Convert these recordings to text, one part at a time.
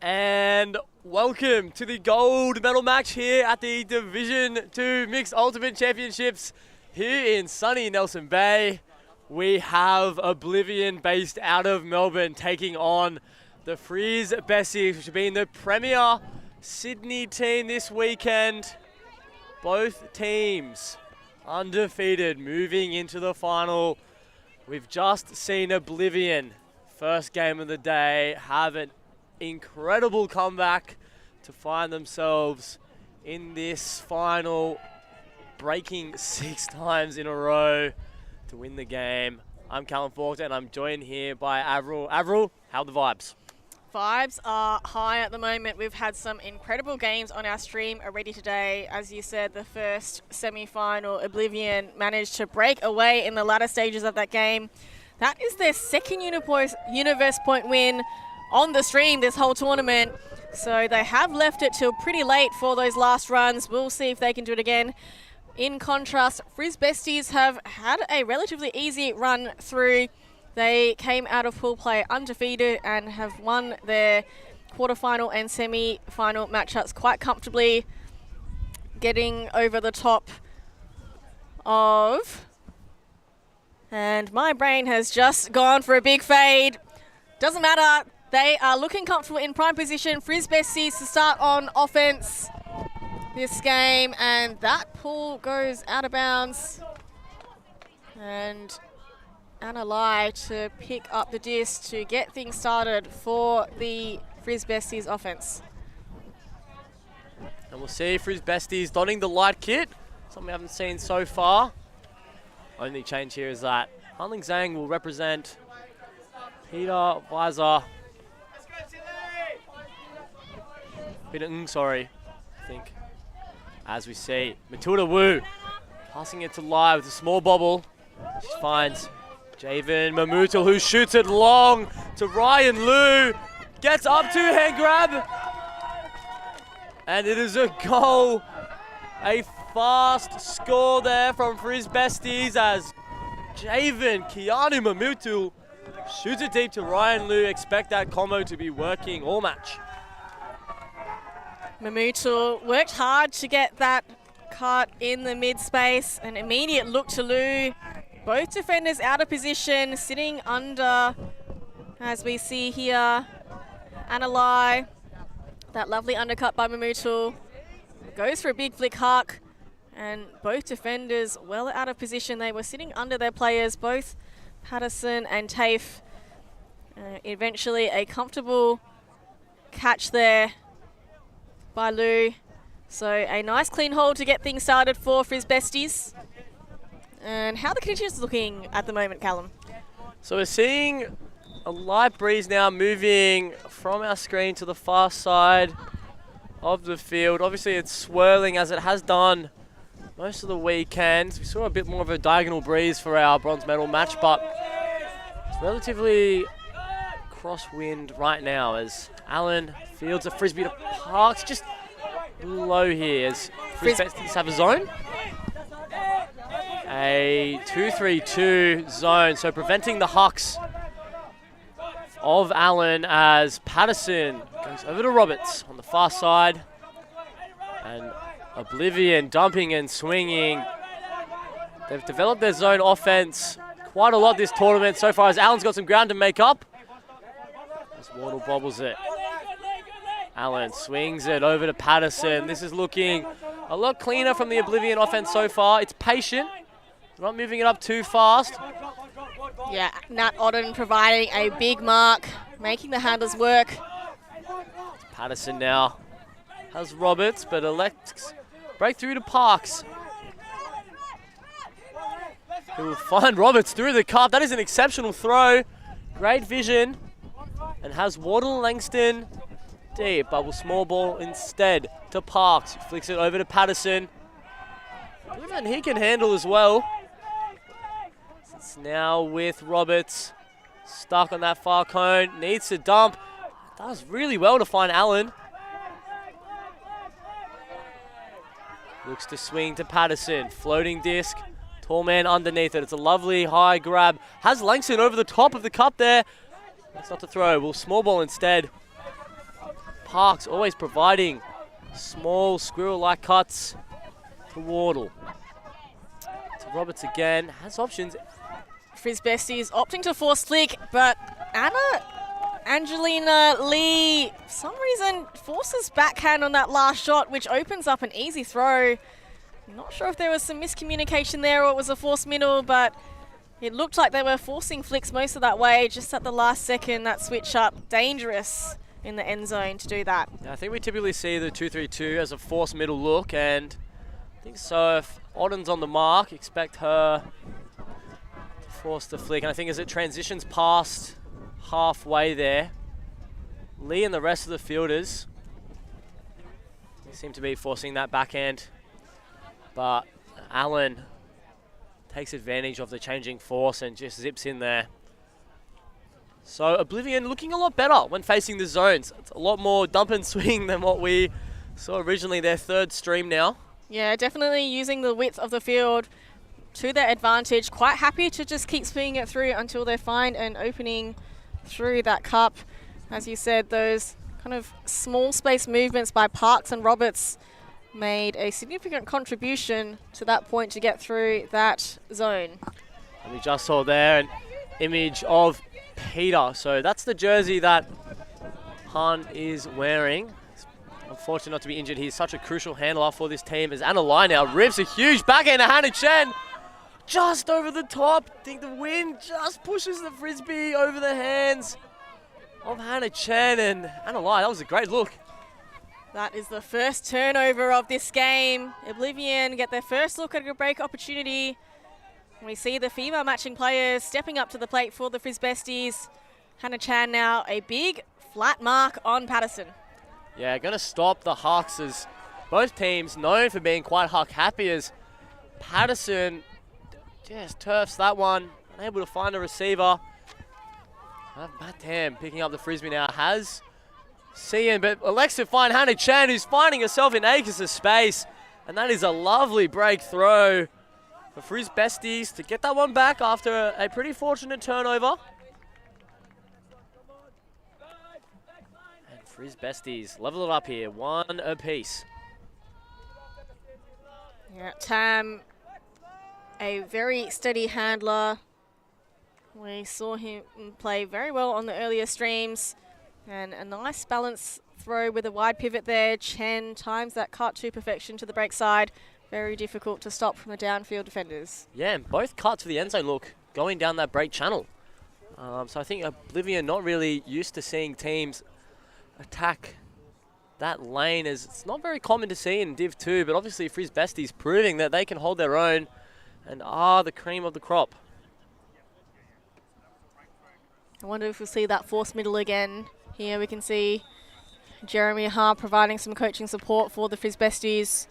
And welcome to the gold medal match here at the Division 2 Mixed Ultimate Championships here in sunny Nelson Bay. We have Oblivion based out of Melbourne taking on the Frisbesties, which have been the premier Sydney team this weekend. Both teams undefeated moving into the final. We've just seen Oblivion, first game of the day, have an incredible comeback to find themselves in this final, breaking 6 times in a row to win the game. I'm Callum Fawkes and I'm joined here by Avril. Avril, how are the vibes? Vibes are high at the moment. We've had some incredible games on our stream already today. As you said, the first semi-final, Oblivion managed to break away in the latter stages of that game. That is their second universe point win on the stream this whole tournament. So they have left it till pretty late for those last runs. We'll see if they can do it again. In contrast, Frisbesties have had a relatively easy run through. They came out of pool play undefeated and have won their quarterfinal and semi-final matchups quite comfortably, getting over the top of... And my brain has just gone for a big fade. Doesn't matter. They are looking comfortable in prime position. Frisbesties to start on offense this game, and that pull goes out of bounds. And Anna Lai to pick up the disc to get things started for the Frisbesties offense. And we'll see Frisbesties donning the light kit, something we haven't seen so far. Only change here is that Hanling Zhang will represent Peter Weiser. Peter Ng, sorry, I think. As we see, Matilda Wu passing it to Lai with a small bobble. She finds Javen Mamutul, who shoots it long to Ryan Liu. Gets up to hand grab. And it is a goal. A fast score there from Frisbesties as Javen Keanu Mamutul shoots it deep to Ryan Liu. Expect that combo to be working all match. Mamutul worked hard to get that cut in the mid space. An immediate look to Liu. Both defenders out of position, sitting under, as we see here. Anna Lai, that lovely undercut by Mamutul. Goes for a big flick huck, and both defenders well out of position. They were sitting under their players, both Patterson and Tafe. Eventually a comfortable catch there by Liu. So a nice clean hold to get things started for Frisbesties. And how are the conditions looking at the moment, Callum? So we're seeing a light breeze now moving from our screen to the far side of the field. Obviously it's swirling as it has done most of the weekend. We saw a bit more of a diagonal breeze for our bronze medal match, but it's relatively crosswind right now as Allen fields a frisbee to Parks just below here as Frisbesties have a zone. A 2-3-2 zone, so preventing the hucks of Allen as Patterson goes over to Roberts on the far side. And Oblivion dumping and swinging. They've developed their zone offense quite a lot this tournament so far as Allen's got some ground to make up. As Wardle bobbles it. Allen swings it over to Patterson. This is looking a lot cleaner from the Oblivion offense so far. It's patient. They're not moving it up too fast. Yeah, Nat Odden providing a big mark, making the handlers work. Patterson now has Roberts, but elects breakthrough to Parks. Who will find Roberts through the cup. That is an exceptional throw. Great vision. And has Wardle Langston deep, but will small ball instead to Parks. Flicks it over to Patterson. And he can handle as well. It's now with Roberts. Stuck on that far cone. Needs to dump. Does really well to find Allen. Looks to swing to Patterson. Floating disc. Tall man underneath it. It's a lovely high grab. Has Langston over the top of the cup there. That's not to throw. We'll small ball instead. Parks always providing small squirrel-like cuts to Wardle. To Roberts again, has options. Frisbesties opting to force flick, but Angelina Lee, for some reason, forces backhand on that last shot, which opens up an easy throw. Not sure if there was some miscommunication there or it was a forced middle, but it looked like they were forcing flicks most of that way. Just at the last second, that switch up, dangerous in the end zone to do that. Yeah, I think we typically see the 2-3-2 as a forced middle look, and I think so if Otten's on the mark, expect her to force the flick. And I think as it transitions past halfway there, Lee and the rest of the fielders seem to be forcing that backhand, but Allen takes advantage of the changing force and just zips in there. So Oblivion looking a lot better when facing the zones. It's a lot more dump and swing than what we saw originally, their third stream now. Yeah, definitely using the width of the field to their advantage. Quite happy to just keep swinging it through until they find an opening through that cup. As you said, those kind of small space movements by Parks and Roberts made a significant contribution to that point to get through that zone. And we just saw there an image of Peter. So that's the jersey that Han is wearing. He's unfortunate not to be injured. He's such a crucial handler for this team as Anna Lai now rips a huge backhand to Hannah Chen. Just over the top. I think the wind just pushes the Frisbee over the hands of Hannah Chen, and Anna Lai, that was a great look. That is the first turnover of this game. Oblivion get their first look at a break opportunity. We see the female matching players stepping up to the plate for the Frisbesties. Hannah Chan now a big flat mark on Patterson. Yeah, going to stop the Hucks as both teams known for being quite Huck happy as Patterson just turfs that one, unable to find a receiver. Matt Tam picking up the Frisbee now has Cian, but elects to find Hannah Chan, who's finding herself in acres of space. And that is a lovely break throw for Frisbesties to get that one back after a pretty fortunate turnover. And Frisbesties level it up here, one apiece. Yeah, Tam, a very steady handler. We saw him play very well on the earlier streams. And a nice balance throw with a wide pivot there. Chen times that cut to perfection to the break side. Very difficult to stop from the downfield defenders. Yeah, and both cuts for the end zone look going down that break channel. So I think Oblivion not really used to seeing teams attack that lane, as it's not very common to see in Div 2, but obviously Frisbesties proving that they can hold their own and are the cream of the crop. I wonder if we'll see that force middle again. Here we can see Jeremy Ha providing some coaching support for the Frisbesties.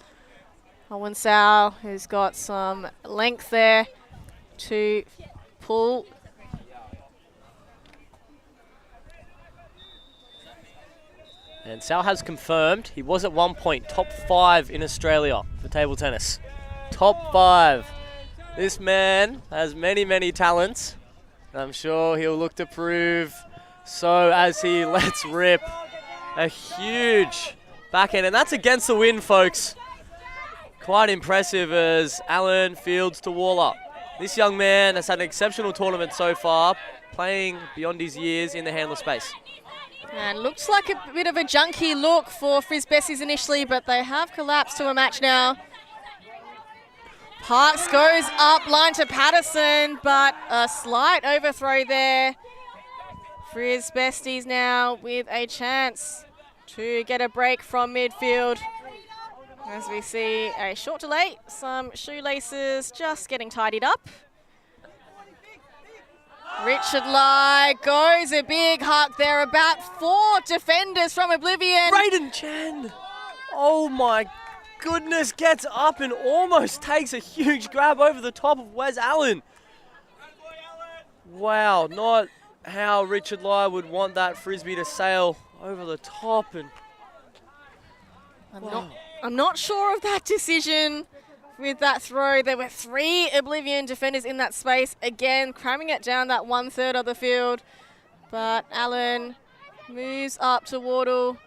Owen Sau, who's got some length there to pull. And Sau has confirmed he was at one point top 5 in Australia for table tennis. Top 5. This man has many, many talents. And I'm sure he'll look to prove so as he lets rip a huge backhand. And that's against the wind, folks. Quite impressive as Allen fields to Waller. This young man has had an exceptional tournament so far, playing beyond his years in the handler space. And looks like a bit of a junky look for Frisbesties initially, but they have collapsed to a match now. Parks goes up line to Patterson, but a slight overthrow there. Frisbesties now with a chance to get a break from midfield. As we see a short delay, some shoelaces just getting tidied up. Richard Lai goes a big huck there. About 4 defenders from Oblivion. Raiden Chen! Oh my goodness, gets up and almost takes a huge grab over the top of Wes Allen. Wow, not how Richard Lai would want that Frisbee to sail over the top. And I'm not sure of that decision with that throw. There were 3 Oblivion defenders in that space. Again, cramming it down that 1/3 of the field. But Allen moves up to Wardle.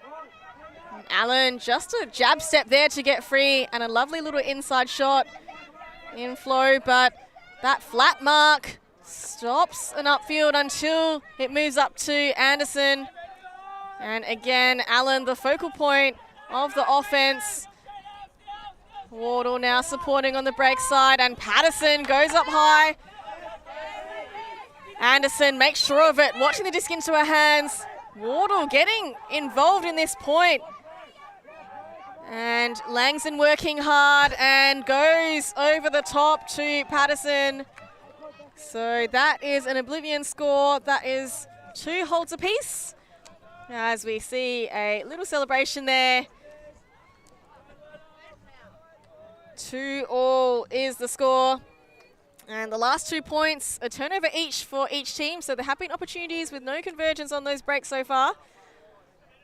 Allen, just a jab step there to get free, and a lovely little inside shot in flow, but that flat mark stops an upfield until it moves up to Anderson. And again, Allen, the focal point of the offense. Wardle now supporting on the break side, and Patterson goes up high. Anderson makes sure of it, watching the disc into her hands. Wardle getting involved in this point. And Langston working hard and goes over the top to Patterson. So that is an Oblivion score. That is 2 holds apiece. As we see a little celebration there. 2-2 is the score. And the last 2 points, a turnover each for each team. So there have been opportunities with no convergence on those breaks so far.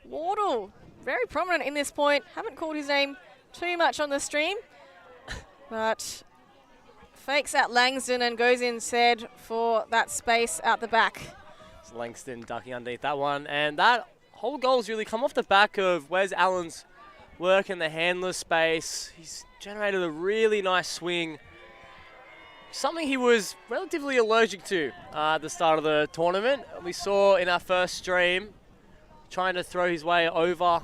Wardle, very prominent in this point. Haven't called his name too much on the stream. But fakes out Langston and goes instead for that space out the back. So Langston ducking underneath that one. And that whole goal's really come off the back of Wes Allen's work in the handler space. He's generated a really nice swing. Something he was relatively allergic to at the start of the tournament. We saw in our first stream trying to throw his way over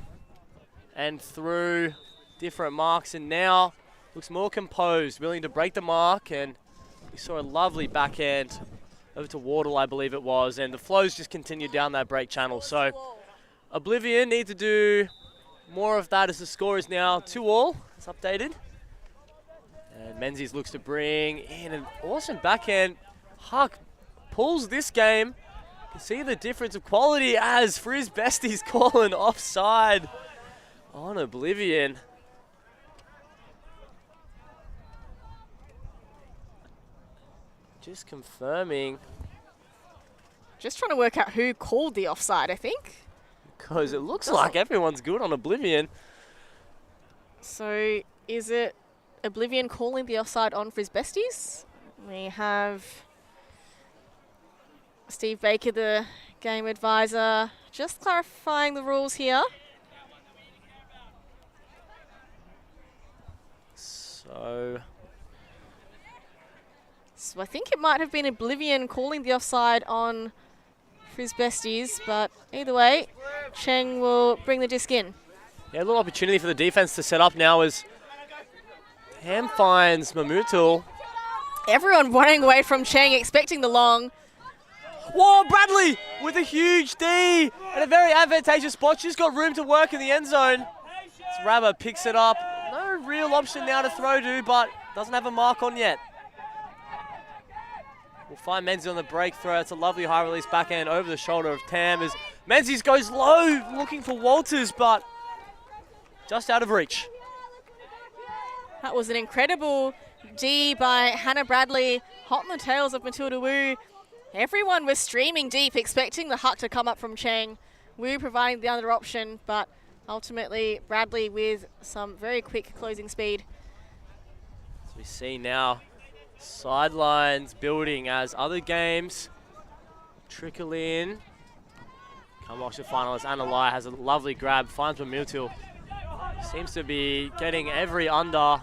and through different marks, and now looks more composed, willing to break the mark, and we saw a lovely backhand over to Wardle, I believe it was, and the flows just continued down that break channel. So Oblivion need to do more of that as the score is now 2-2. It's updated. And Menzies looks to bring in an awesome backhand. Huck pulls this game. You can see the difference of quality as Frisbesties calling offside on Oblivion. Just confirming. Just trying to work out who called the offside, I think. Because it looks like everyone's good on Oblivion. So is it Oblivion calling the offside on Frisbesties? We have Steve Baker, the game advisor, just clarifying the rules here. So I think it might have been Oblivion calling the offside on Frisbesties, but either way, Cheng will bring the disc in. Yeah, a little opportunity for the defense to set up now as Ham finds Mamutul. Everyone running away from Cheng, expecting the long. Whoa, Bradley with a huge D and a very advantageous spot. She's got room to work in the end zone. As Rabba picks it up. No real option now to throw to, but doesn't have a mark on yet. We'll find Menzies on the break throw. It's a lovely high release backhand over the shoulder of Tam as Menzies goes low looking for Walters, but just out of reach. That was an incredible D by Hannah Bradley, hot on the tails of Matilda Wu. Everyone was streaming deep, expecting the huck to come up from Cheng. Wu providing the other option, but ultimately Bradley with some very quick closing speed. As we see now, sidelines building as other games trickle in. Commotion finalist Anna Lai has a lovely grab, finds Mamutil. Seems to be getting every under.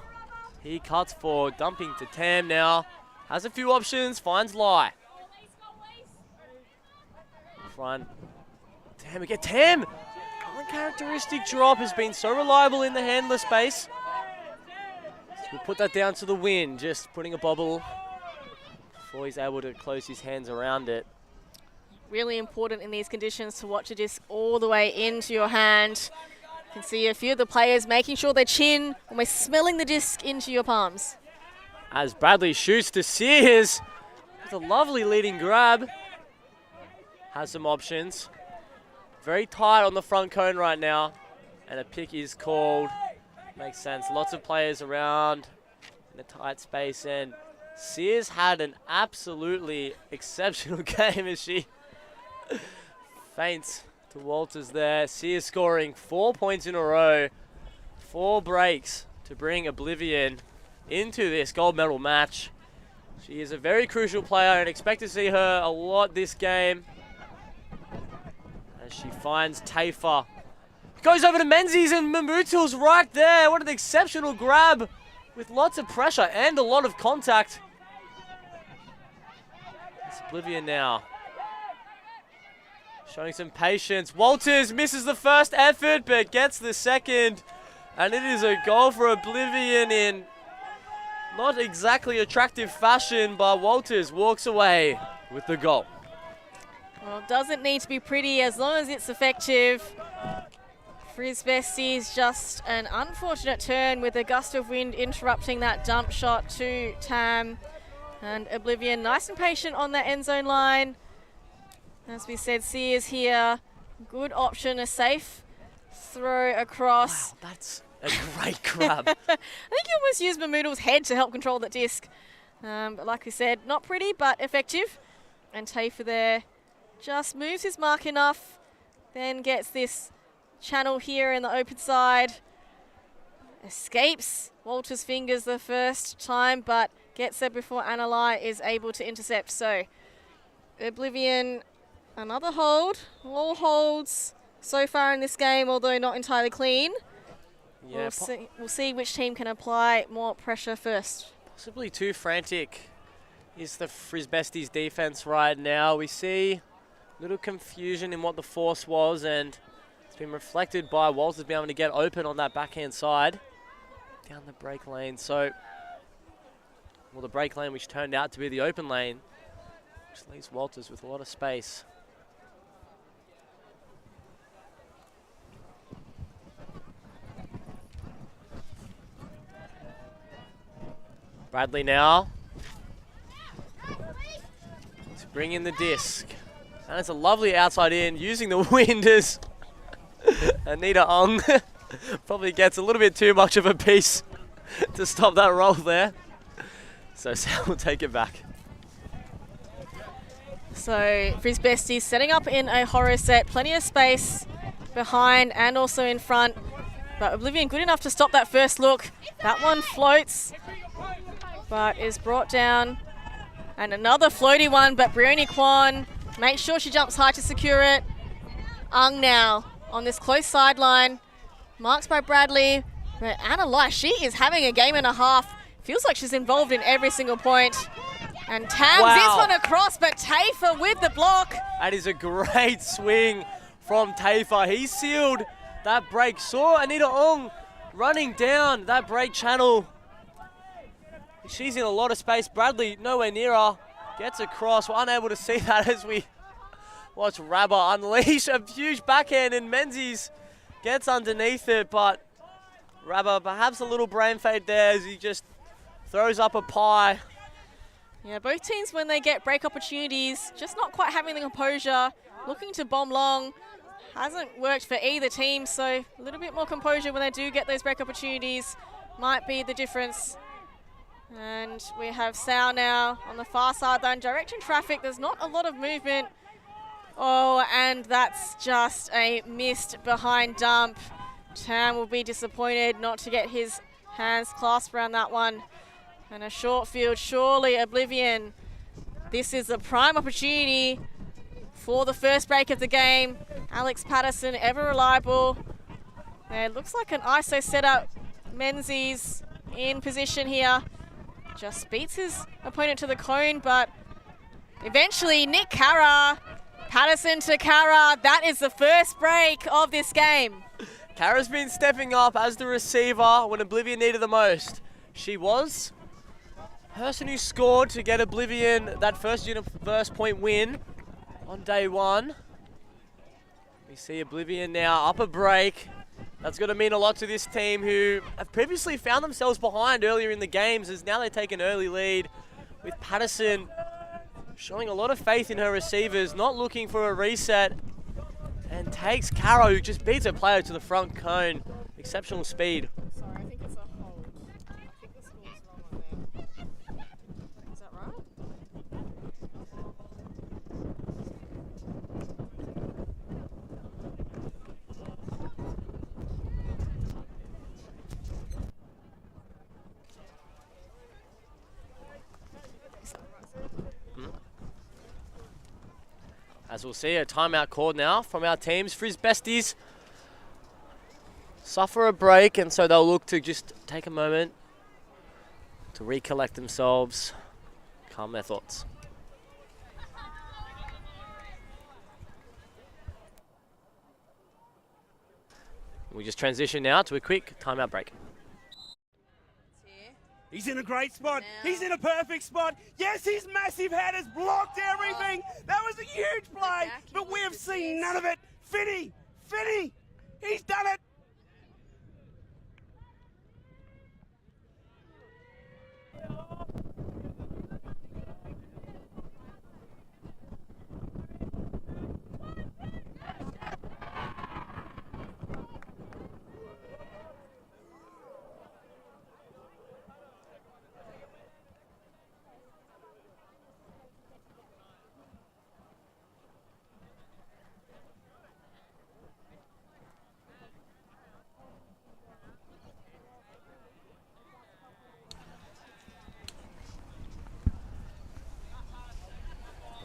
He cuts for dumping to Tam now. Has a few options, finds Lai. Front. Tam again. Tam! Uncharacteristic drop has been so reliable in the handler space. So we'll put that down to the win, just putting a bobble before he's able to close his hands around it. Really important in these conditions to watch a disc all the way into your hand. You can see a few of the players making sure their chin, almost smelling the disc into your palms. As Bradley shoots to Sears, with a lovely leading grab. Has some options. Very tight on the front cone right now, and a pick is called. Makes sense. Lots of players around in a tight space, and Sears had an absolutely exceptional game as she feints to Walters there. Sears scoring 4 points in a row, 4 breaks to bring Oblivion into this gold medal match. She is a very crucial player and expect to see her a lot this game. As she finds Tafer. Goes over to Menzies and Mamutul's right there. What an exceptional grab with lots of pressure and a lot of contact. It's Oblivion now. Showing some patience. Walters misses the first effort but gets the second. And it is a goal for Oblivion in not exactly attractive fashion, but Walters walks away with the goal. Well, it doesn't need to be pretty as long as it's effective. Frisbesties just an unfortunate turn with a gust of wind interrupting that dump shot to Tam. And Oblivion nice and patient on that end zone line. As we said, Sears here. Good option, a safe throw across. Wow, that's a great grab. I think he almost used Mamoodle's head to help control that disc. But like we said, not pretty, but effective. And Tafer there just moves his mark enough, then gets this channel here in the open side. Escapes Walter's fingers the first time, but gets there before Analai is able to intercept. So Oblivion, another hold. All holds so far in this game, although not entirely clean. Yeah, We'll see which team can apply more pressure first. Possibly too frantic is the Frisbesties defense right now. We see a little confusion in what the force was, and it's been reflected by Walters being able to get open on that backhand side down the break lane. So, well, the break lane which turned out to be the open lane, which leaves Walters with a lot of space. Bradley now to bring in the disc. And it's a lovely outside in, using the wind as Anita Ong probably gets a little bit too much of a piece to stop that roll there. So Sal will take it back. So Frisbesties setting up in a horror set, plenty of space behind and also in front. But Oblivion good enough to stop that first look. That one floats, but is brought down. And another floaty one, but Brioni Kwan makes sure she jumps high to secure it. Ung now on this close sideline. Marks by Bradley. But Anna Lai, she is having a game and a half. Feels like she's involved in every single point. And Tam zips one across, but Tafer with the block. That is a great swing from Tafer. He sealed that break. Saw Anita Ong running down that break channel. She's in a lot of space. Bradley nowhere near her. Gets across. We're unable to see that as we watch Rabba unleash a huge backhand, and Menzies gets underneath it, but Rabba perhaps a little brain fade there as he just throws up a pie. Yeah, both teams when they get break opportunities, just not quite having the composure, looking to bomb long. Hasn't worked for either team, so a little bit more composure when they do get those break opportunities might be the difference. And we have Sal now on the far sideline, directing traffic. There's not a lot of movement. Oh, and that's just a missed behind dump. Tam will be disappointed not to get his hands clasped around that one. And a short field, surely Oblivion. This is a prime opportunity for the first break of the game. Alex Patterson, ever reliable. It looks like an ISO setup. Menzies in position here. Just beats his opponent to the cone, but eventually Nick Carra, Patterson to Carra. That is the first break of this game. Carra's been stepping up as the receiver when Oblivion needed the most. She was the person who scored to get Oblivion that first universe point win on day one. We see Oblivion now up a break. That's going to mean a lot to this team who have previously found themselves behind earlier in the games, as now they take an early lead with Patterson showing a lot of faith in her receivers, not looking for a reset, and takes Caro, who just beats her player to the front cone. Exceptional speed. Sorry, I think it's a hold. I think the score's wrong there. Is that right? As we'll see, a timeout called now from our teams. Frisbesties suffer a break, and so they'll look to just take a moment to recollect themselves, calm their thoughts. We just transition now to a quick timeout break. He's in a great spot. Now. He's in a perfect spot. Yes, his massive head has blocked everything. That was a huge play, but we have seen none of it. Finney, he's done it.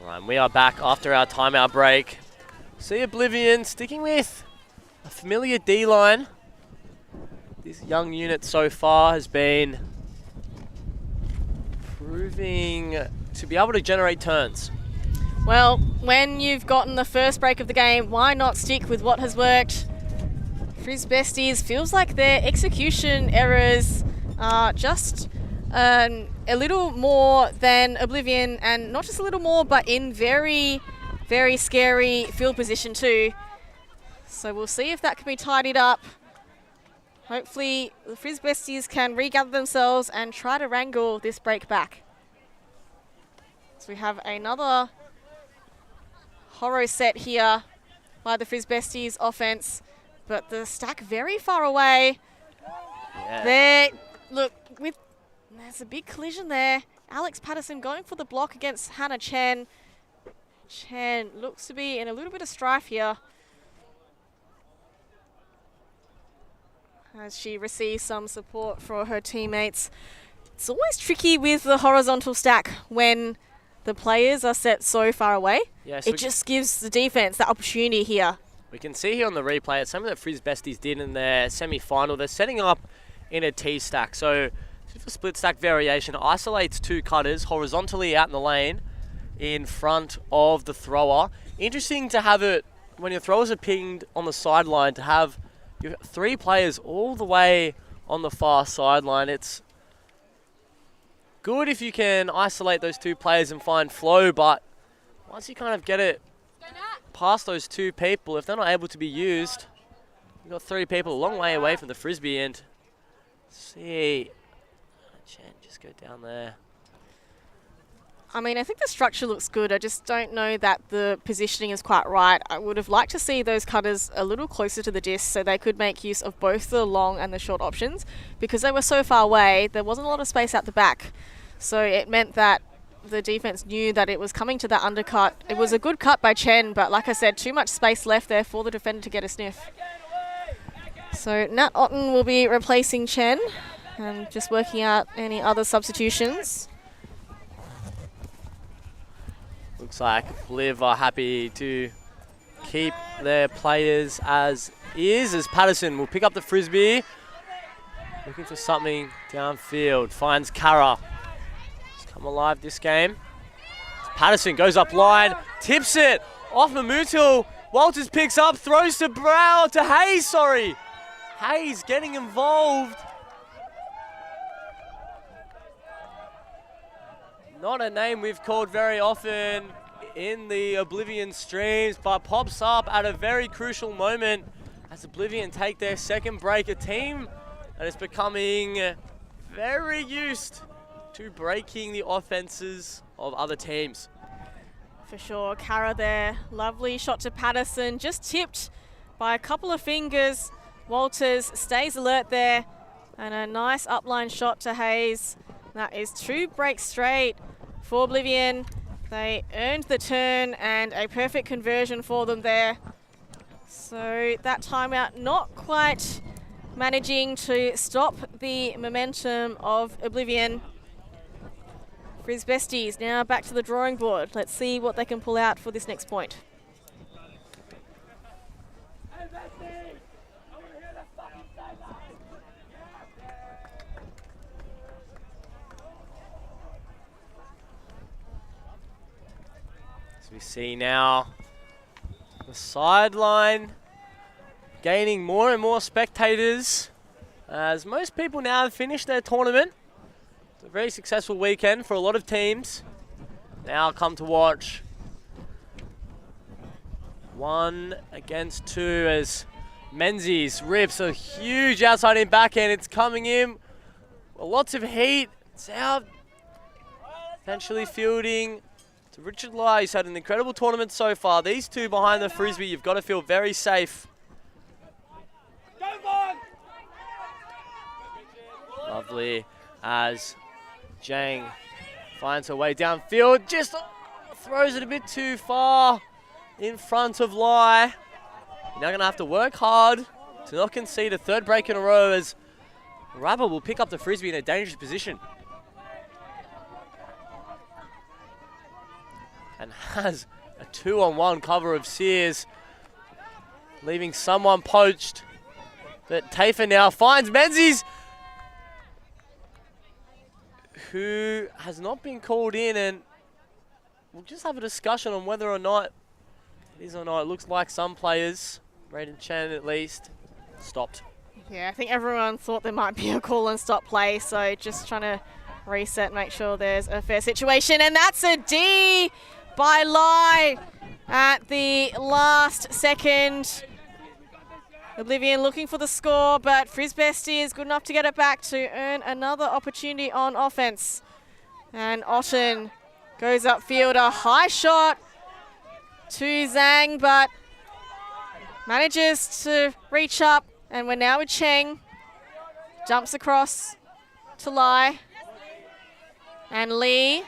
And we are back after our timeout break. See Oblivion sticking with a familiar D-line. This young unit so far has been proving to be able to generate turns. Well, when you've gotten the first break of the game, why not stick with what has worked? Frisbesties feels like their execution errors are just a little more than Oblivion, and not just a little more, but in very, very scary field position too. So we'll see if that can be tidied up. Hopefully the Frisbesties can regather themselves and try to wrangle this break back. So we have another horror set here by the Frisbesties offense, but the stack very far away. Yeah. There, look, there's a big collision there. Alex Patterson going for the block against Hannah Chen. Chen looks to be in a little bit of strife here as she receives some support for her teammates. It's always tricky with the horizontal stack when the players are set so far away. Yeah, so it just gives the defense that opportunity here. We can see here on the replay, it's something that Frisbesties did in their semi-final. They're setting up in a T-stack. So a split stack variation isolates two cutters horizontally out in the lane in front of the thrower. Interesting to have it when your throwers are pinged on the sideline, to have your three players all the way on the far sideline. It's good if you can isolate those two players and find flow, but once you kind of get it past those two people, if they're not able to be used, you've got three people a long way away from the Frisbee, and see Chen just go down there. I mean, I think the structure looks good. I just don't know that the positioning is quite right. I would have liked to see those cutters a little closer to the disc so they could make use of both the long and the short options. Because they were so far away, there wasn't a lot of space out the back. So it meant that the defense knew that it was coming to that undercut. It was a good cut by Chen, but like I said, too much space left there for the defender to get a sniff. So Nat Otten will be replacing Chen and just working out any other substitutions. Looks like Bliv are happy to keep their players as is, as Patterson will pick up the Frisbee. Looking for something downfield, finds Kara. He's come alive this game. Patterson goes up line, tips it off Mamutil. Walters picks up, throws to Hayes, Hayes getting involved. Not a name we've called very often in the Oblivion streams, but pops up at a very crucial moment as Oblivion take their second break. A team that is becoming very used to breaking the offenses of other teams. For sure, Kara there, lovely shot to Patterson, just tipped by a couple of fingers. Walters stays alert there, and a nice upline shot to Hayes. That is 2 breaks straight for Oblivion. They earned the turn and a perfect conversion for them there. So that timeout not quite managing to stop the momentum of Oblivion. Frisbesties now back to the drawing board. Let's see what they can pull out for this next point. As we see now, the sideline gaining more and more spectators as most people now have finished their tournament. It's a very successful weekend for a lot of teams. Now come to watch 1 against 2 as Menzies rips a huge outside in backhand. It's coming in. Lots of heat. It's out. Eventually fielding to Richard Lai. He's had an incredible tournament so far. These two behind the Frisbee, you've got to feel very safe. Lovely as Jang finds her way downfield. Just throws it a bit too far in front of Lai. You're now going to have to work hard to not concede a third break in a row as Rabbit will pick up the Frisbee in a dangerous position. And has a 2-on-1 cover of Sears, leaving someone poached. But Tafer now finds Menzies, who has not been called in, and we'll just have a discussion on whether or not it is or not. It looks like some players, Raiden Chen at least, stopped. Yeah, I think everyone thought there might be a call and stop play, so just trying to reset, make sure there's a fair situation. And that's a D by Lai at the last second. Oblivion looking for the score, but Frisbesties is good enough to get it back to earn another opportunity on offense. And Otten goes upfield, a high shot to Zhang, but manages to reach up. And we're now with Cheng. Jumps across to Lai. And Lee.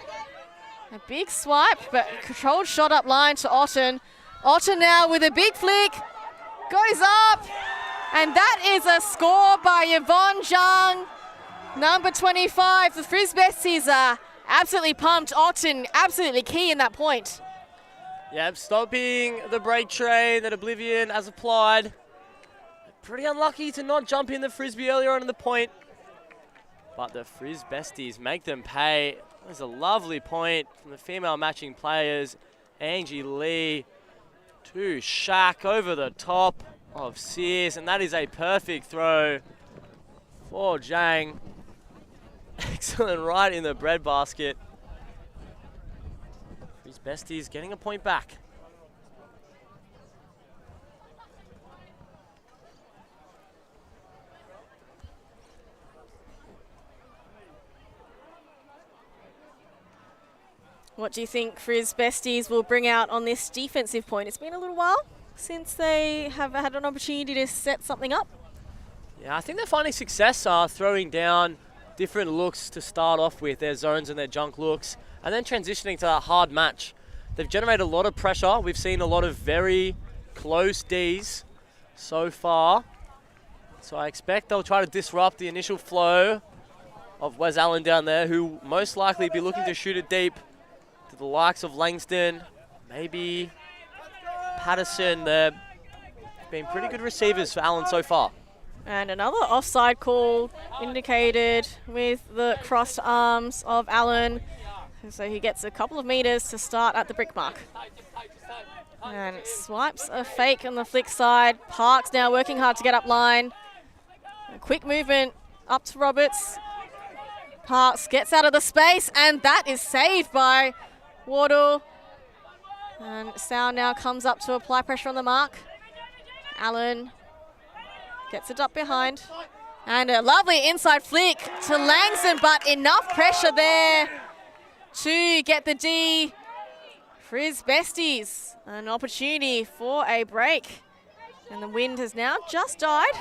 A big swipe, but controlled shot up line to Otten. Otten now with a big flick. Goes up. And that is a score by Yvonne Zhang. Number 25. The Frisbesties are absolutely pumped. Otten absolutely key in that point. Yep, stopping the break train that Oblivion has applied. Pretty unlucky to not jump in the Frisbee earlier on in the point. But the Frisbesties make them pay. There's a lovely point from the female matching players. Angie Lee to Shaq over the top of Sears. And that is a perfect throw for Zhang. Excellent right in the breadbasket. Frisbesties getting a point back. What do you think Frisbesties will bring out on this defensive point? It's been a little while since they have had an opportunity to set something up. Yeah, I think they're finding success throwing down different looks to start off with, their zones and their junk looks, and then transitioning to that hard match. They've generated a lot of pressure. We've seen a lot of very close Ds so far. So I expect they'll try to disrupt the initial flow of Wes Allen down there, who most likely be looking to shoot it deep to the likes of Langston, maybe Patterson. They've been pretty good receivers for Allen so far. And another offside call indicated with the crossed arms of Allen. So he gets a couple of meters to start at the brick mark. And swipes a fake on the flick side. Parks now working hard to get up line. A quick movement up to Roberts. Parks gets out of the space, and that is saved by Wardle. And Sound now comes up to apply pressure on the mark. Allen gets it up behind. And a lovely inside flick to Langston, but enough pressure there to get the D. Frisbesties, an opportunity for a break. And the wind has now just died.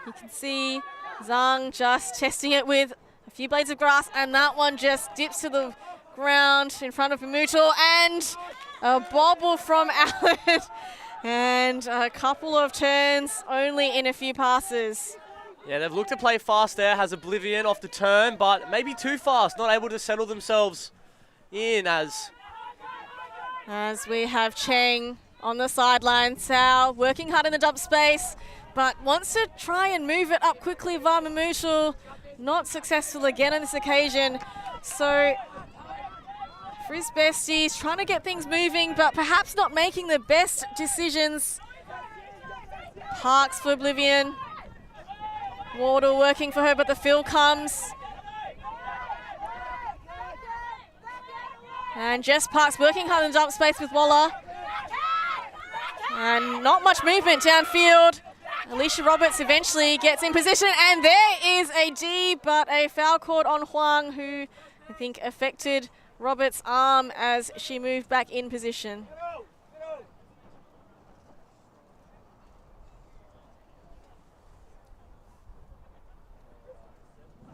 You can see Zhang just testing it with a few blades of grass, and that one just dips to the ground in front of Mutal, and a bobble from Allen. And a couple of turns only in a few passes. Yeah, they've looked to play fast there, has Oblivion off the turn, but maybe too fast, not able to settle themselves in as we have Cheng on the sideline. Sao working hard in the dump space, but wants to try and move it up quickly via Mamushal. Not successful again on this occasion. So Frisbesties trying to get things moving, but perhaps not making the best decisions. Parks for Oblivion. Wardle working for her, but the fill comes. And Jess Parks working hard in dump space with Waller. And not much movement downfield. Alicia Roberts eventually gets in position, and there is a D, but a foul called on Huang, who I think affected Roberts' arm as she moved back in position.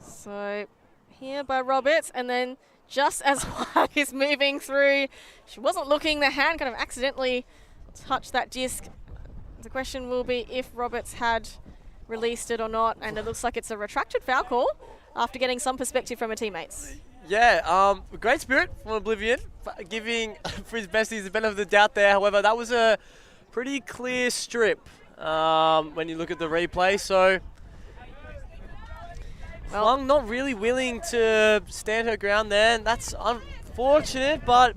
So here by Roberts, and then just as Huang is moving through, she wasn't looking, the hand kind of accidentally touched that disc. The question will be if Roberts had released it or not, and it looks like it's a retracted foul call after getting some perspective from her teammates. Yeah, great spirit from Oblivion, giving Frisbesties the benefit of the doubt there. However, that was a pretty clear strip when you look at the replay. So, Huang not really willing to stand her ground there, and that's unfortunate, but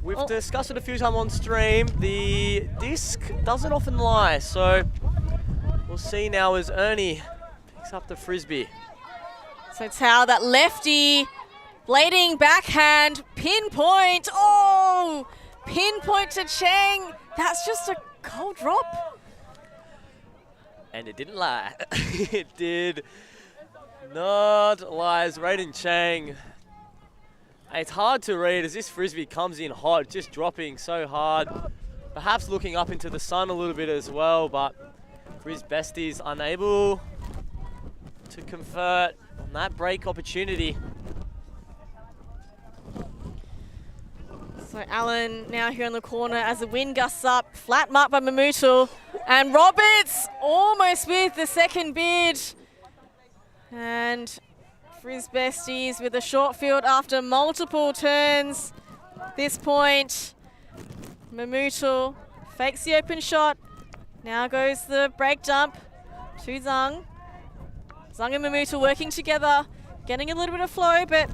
we've discussed it a few times on stream. The disc doesn't often lie, so we'll see now as Ernie picks up the Frisbee. So Tao, that lefty blading backhand, pinpoint. Oh, pinpoint to Cheng. That's just a cold drop. And it didn't lie. It did not lie. As Raiden Cheng, it's hard to read as this Frisbee comes in hot, just dropping so hard. Perhaps looking up into the sun a little bit as well, but Frisbesties unable to convert on that break opportunity. So Allen now here in the corner as the wind gusts up, flat mark by Mamutul, and Roberts almost with the second bid. And Frisbesties with a short field after multiple turns. At this point, Mamutul fakes the open shot. Now goes the break dump to Zhang. Zhang and Mamutul working together, getting a little bit of flow, but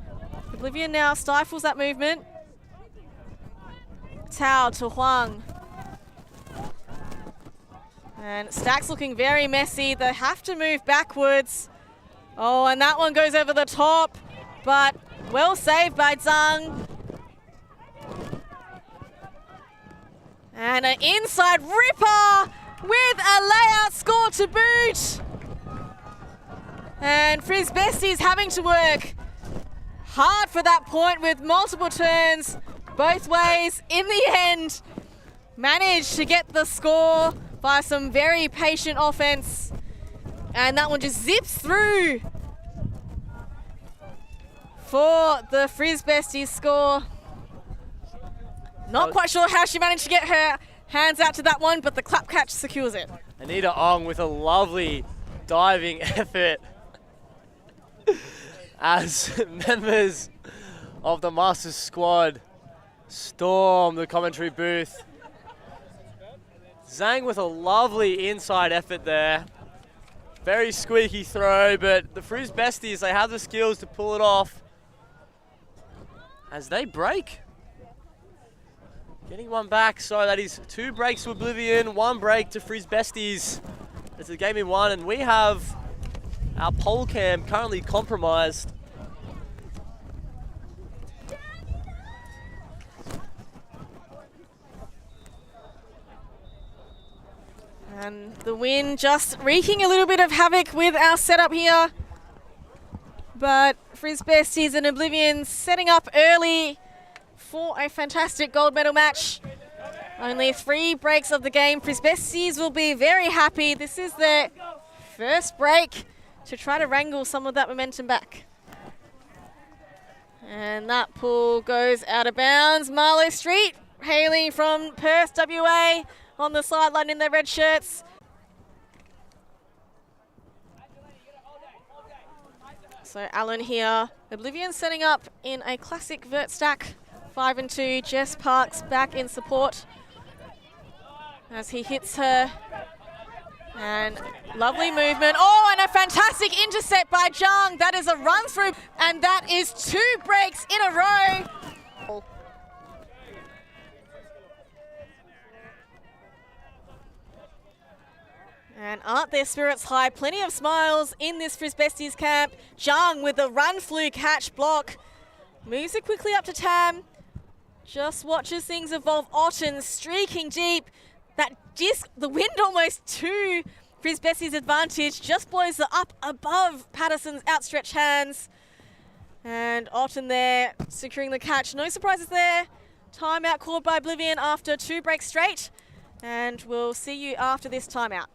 Oblivion now stifles that movement. Tao to Huang. And Stack's looking very messy. They have to move backwards. Oh, and that one goes over the top, but well saved by Zhang. And an inside ripper with a layout score to boot. And Frisbesties having to work hard for that point with multiple turns both ways. In the end, managed to get the score by some very patient offense. And that one just zips through for the Frisbesties score. Not quite sure how she managed to get her hands out to that one, but the clap catch secures it. Anita Ong with a lovely diving effort as members of the Masters squad storm the commentary booth. Zhang with a lovely inside effort there. Very squeaky throw, but the Frisbesties, they have the skills to pull it off as they break. Getting one back, so that is 2 breaks to Oblivion, 1 break to Frisbesties. It's a game in 1, and we have our pole cam currently compromised. And the wind just wreaking a little bit of havoc with our setup here. But Frisbesties and Oblivion setting up early for a fantastic gold medal match. Only 3 breaks of the game. Frisbesties will be very happy. This is their first break to try to wrangle some of that momentum back. And that pull goes out of bounds. Marlow Street hailing from Perth, WA, on the sideline in their red shirts. So Allen here. Oblivion setting up in a classic vert stack. 5 and 2. Jess Parks back in support as he hits her And lovely movement. Oh, and a fantastic intercept by Zhang. That is a run through, and that is 2 breaks in a row. And aren't their spirits high? Plenty of smiles in this Frisbesties camp. Zhang with a run fluke catch block. Moves it quickly up to Tam. Just watches things evolve. Otten streaking deep. That disc, the wind almost to Frisbesties' advantage, just blows it up above Patterson's outstretched hands. And Otten there securing the catch. No surprises there. Timeout called by Oblivion after 2 breaks straight. And we'll see you after this timeout.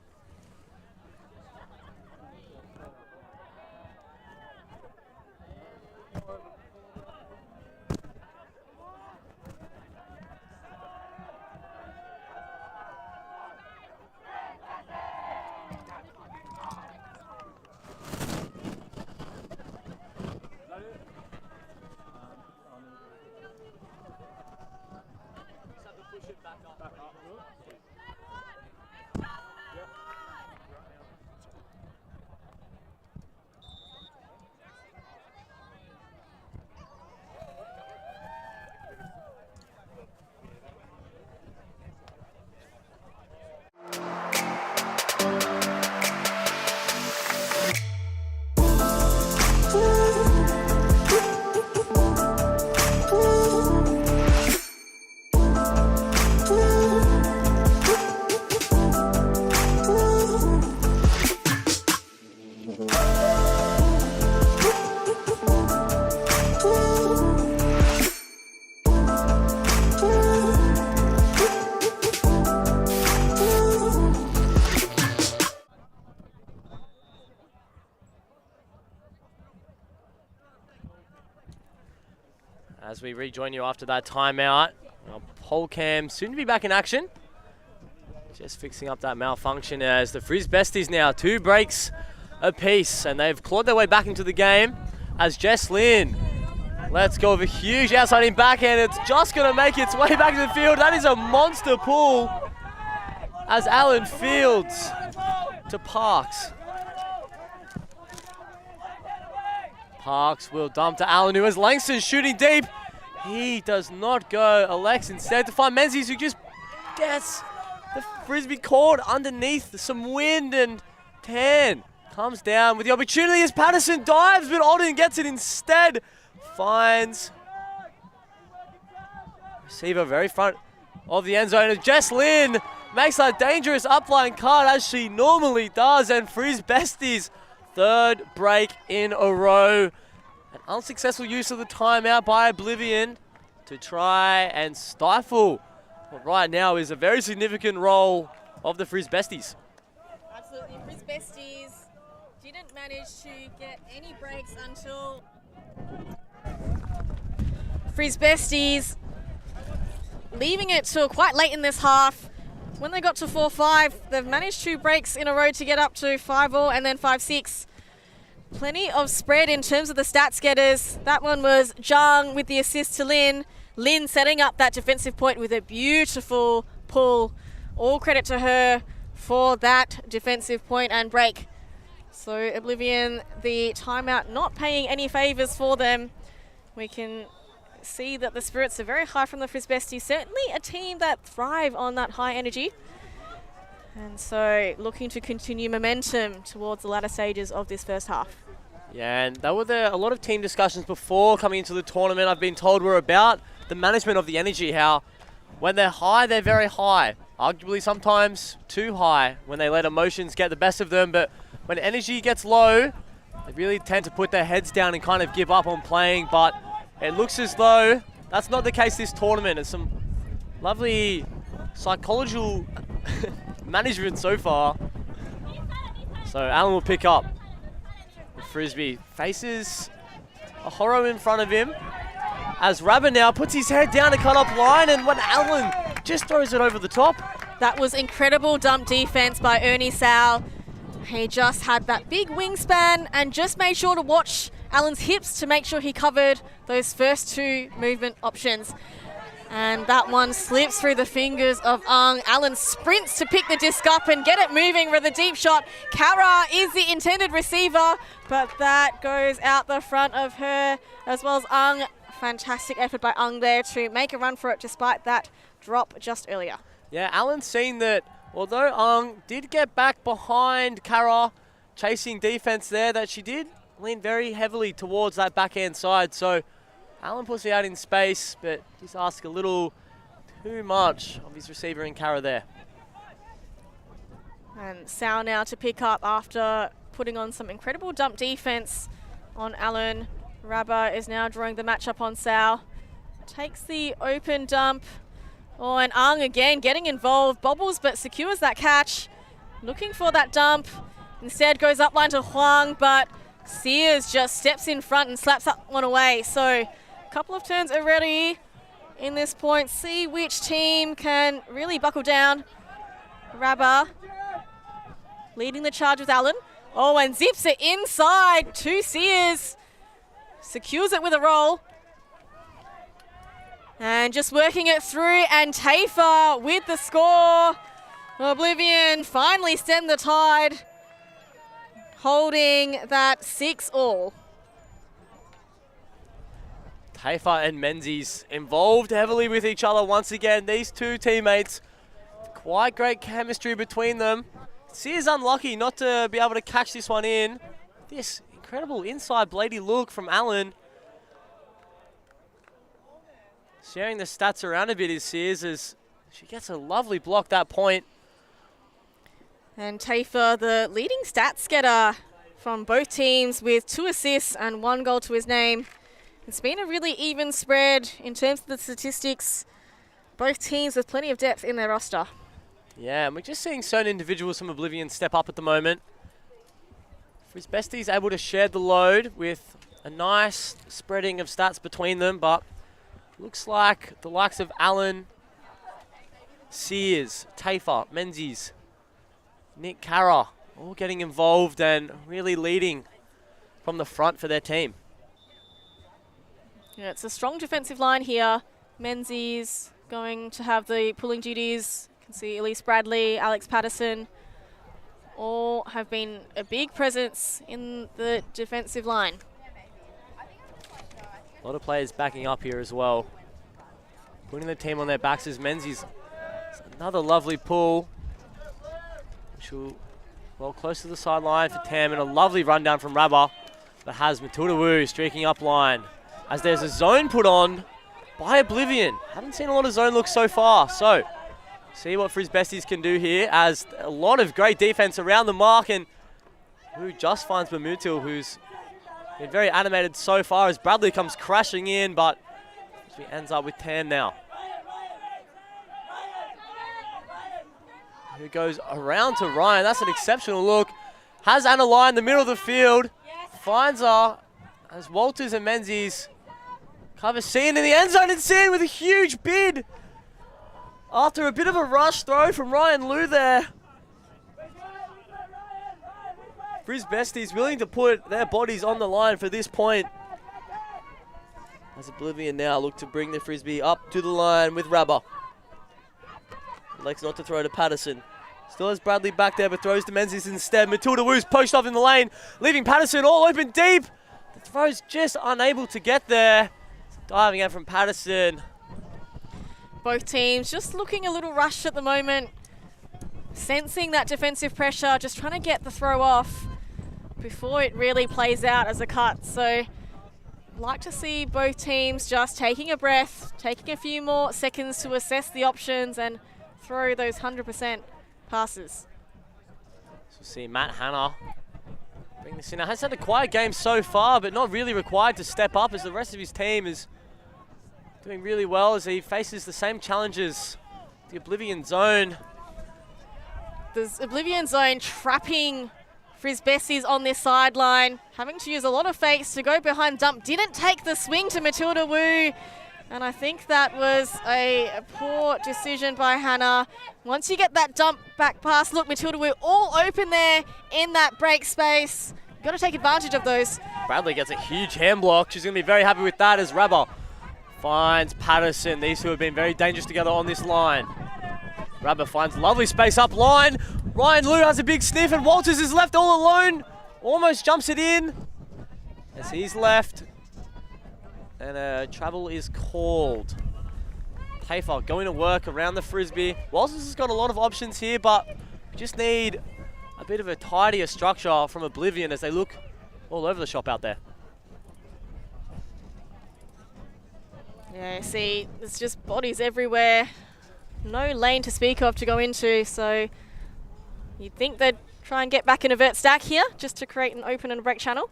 As we rejoin you after that timeout, our pole cam soon to be back in action. Just fixing up that malfunction as the Frisbesties now 2 breaks apiece, and they've clawed their way back into the game as Jess Lynn lets go of a huge outside in backhand. It's just going to make its way back to the field. That is a monster pull as Allen fields to Parks. Parks will dump to Allen, who has Langston shooting deep. He does not go. Alex instead to find Menzies, who just gets the Frisbee caught underneath some wind, and Tan comes down with the opportunity as Patterson dives, but Alden gets it instead. Finds receiver very front of the end zone as Jess Lynn makes a dangerous upline cut as she normally does, and Frisbesties 3rd break in a row. An unsuccessful use of the timeout by Oblivion to try and stifle what right now is a very significant role of the Frisbesties. Absolutely. Frisbesties didn't manage to get any breaks until Frisbesties leaving it till quite late in this half. When they got to 4-5, they've managed 2 breaks in a row to get up to 5-all and then 5-6. Plenty of spread in terms of the stats getters. That one was Zhang with the assist to Lin. Lin setting up that defensive point with a beautiful pull. All credit to her for that defensive point and break. So Oblivion, the timeout not paying any favours for them. We can see that the spirits are very high from the Frisbesties. Certainly a team that thrive on that high energy. And so looking to continue momentum towards the latter stages of this first half. Yeah, and there were a lot of team discussions before coming into the tournament. I've been told were about the management of the energy, how when they're high, they're very high. Arguably sometimes too high when they let emotions get the best of them. But when energy gets low, they really tend to put their heads down and kind of give up on playing. But it looks as though that's not the case this tournament. It's some lovely psychological management so far. So Allen will pick up. Frisbee faces a Horo in front of him as Rabbit now puts his head down to cut up line, and when Allen just throws it over the top. That was incredible dump defense by Ernie Sal. He just had that big wingspan and just made sure to watch Allen's hips to make sure he covered those first 2 movement options. And that one slips through the fingers of Ang. Allen sprints to pick the disc up and get it moving with a deep shot. Kara is the intended receiver, but that goes out the front of her as well as Ang. Fantastic effort by Ang there to make a run for it despite that drop just earlier. Yeah, Allen's seen that although Ang did get back behind Kara, chasing defense there, that she did lean very heavily towards that backhand side. So Allen puts it out in space, but just asks a little too much of his receiver in Kara there. And Sao now to pick up after putting on some incredible dump defense on Allen. Rabba is now drawing the matchup on Sao. Takes the open dump. Oh, and Ang again getting involved. Bobbles but secures that catch. Looking for that dump. Instead goes up line to Huang, but Sears just steps in front and slaps that one away. So couple of turns already in this point. See which team can really buckle down. Rabba leading the charge with Allen. Oh, and zips it inside to Sears. Secures it with a roll. And just working it through, and Tafer with the score. Oblivion finally stemmed the tide, holding that 6-all. Tafer and Menzies involved heavily with each other once again. These two teammates, quite great chemistry between them. Sears unlucky not to be able to catch this one in. This incredible inside bladey look from Allen. Sharing the stats around a bit is Sears as she gets a lovely block that point. And Tafer, the leading stats getter from both teams with 2 assists and 1 goal to his name. It's been a really even spread in terms of the statistics. Both teams with plenty of depth in their roster. Yeah, and we're just seeing certain individuals from Oblivion step up at the moment. Frisbesties able to share the load with a nice spreading of stats between them, but looks like the likes of Allen, Sears, Tafer, Menzies, Nick Kara, all getting involved and really leading from the front for their team. Yeah, it's a strong defensive line here. Menzies going to have the pulling duties. You can see Elise Bradley, Alex Patterson, all have been a big presence in the defensive line. A lot of players backing up here as well. Putting the team on their backs is Menzies. It's another lovely pull. She'll well close to the sideline for Tam, and a lovely rundown from Rabba that has Matilda Wu streaking up line. As there's a zone put on by Oblivion. Haven't seen a lot of zone looks so far. So, see what Frisbesties can do here as a lot of great defense around the mark, and who just finds Mamutil, who's been very animated so far as Bradley comes crashing in, but she ends up with Tam now. Who goes around to Ryan. That's an exceptional look. Has Anna Lie in the middle of the field. Finds her as Walters and Menzies cover Cian in the end zone, and Cian with a huge bid after a bit of a rush throw from Ryan Liu there. Frisbesties willing to put their bodies on the line for this point. As Oblivion now look to bring the Frisbee up to the line with Rabba. Likes not to throw to Patterson. Still has Bradley back there, but throws to Menzies instead. Matilda Wu's poached off in the lane, leaving Patterson all open deep. The throw's just unable to get there. Diving out from Patterson. Both teams just looking a little rushed at the moment. Sensing that defensive pressure, just trying to get the throw off before it really plays out as a cut. So, like to see both teams just taking a breath, taking a few more seconds to assess the options and throw those 100% passes. So we'll see Matt Hanna bring this in. Has had a quiet game so far, but not really required to step up as the rest of his team is doing really well as he faces the same challenges. The Oblivion zone. The Oblivion zone trapping Frisbesties on this sideline, having to use a lot of fakes to go behind dump. Didn't take the swing to Matilda Wu, and I think that was a poor decision by Hannah. Once you get that dump back pass, look, Matilda Wu all open there in that break space. Got to take advantage of those. Bradley gets a huge hand block. She's going to be very happy with that as Rabba finds Patterson. These two have been very dangerous together on this line. Rabber finds lovely space up line. Ryan Liu has a big sniff and Walters is left all alone. Almost jumps it in as he's left. And travel is called. Payfar going to work around the Frisbee. Walters has got a lot of options here, but we just need a bit of a tidier structure from Oblivion as they look all over the shop out there. Yeah, see, there's just bodies everywhere. No lane to speak of to go into, so you'd think they'd try and get back in a vert stack here just to create an open and a break channel.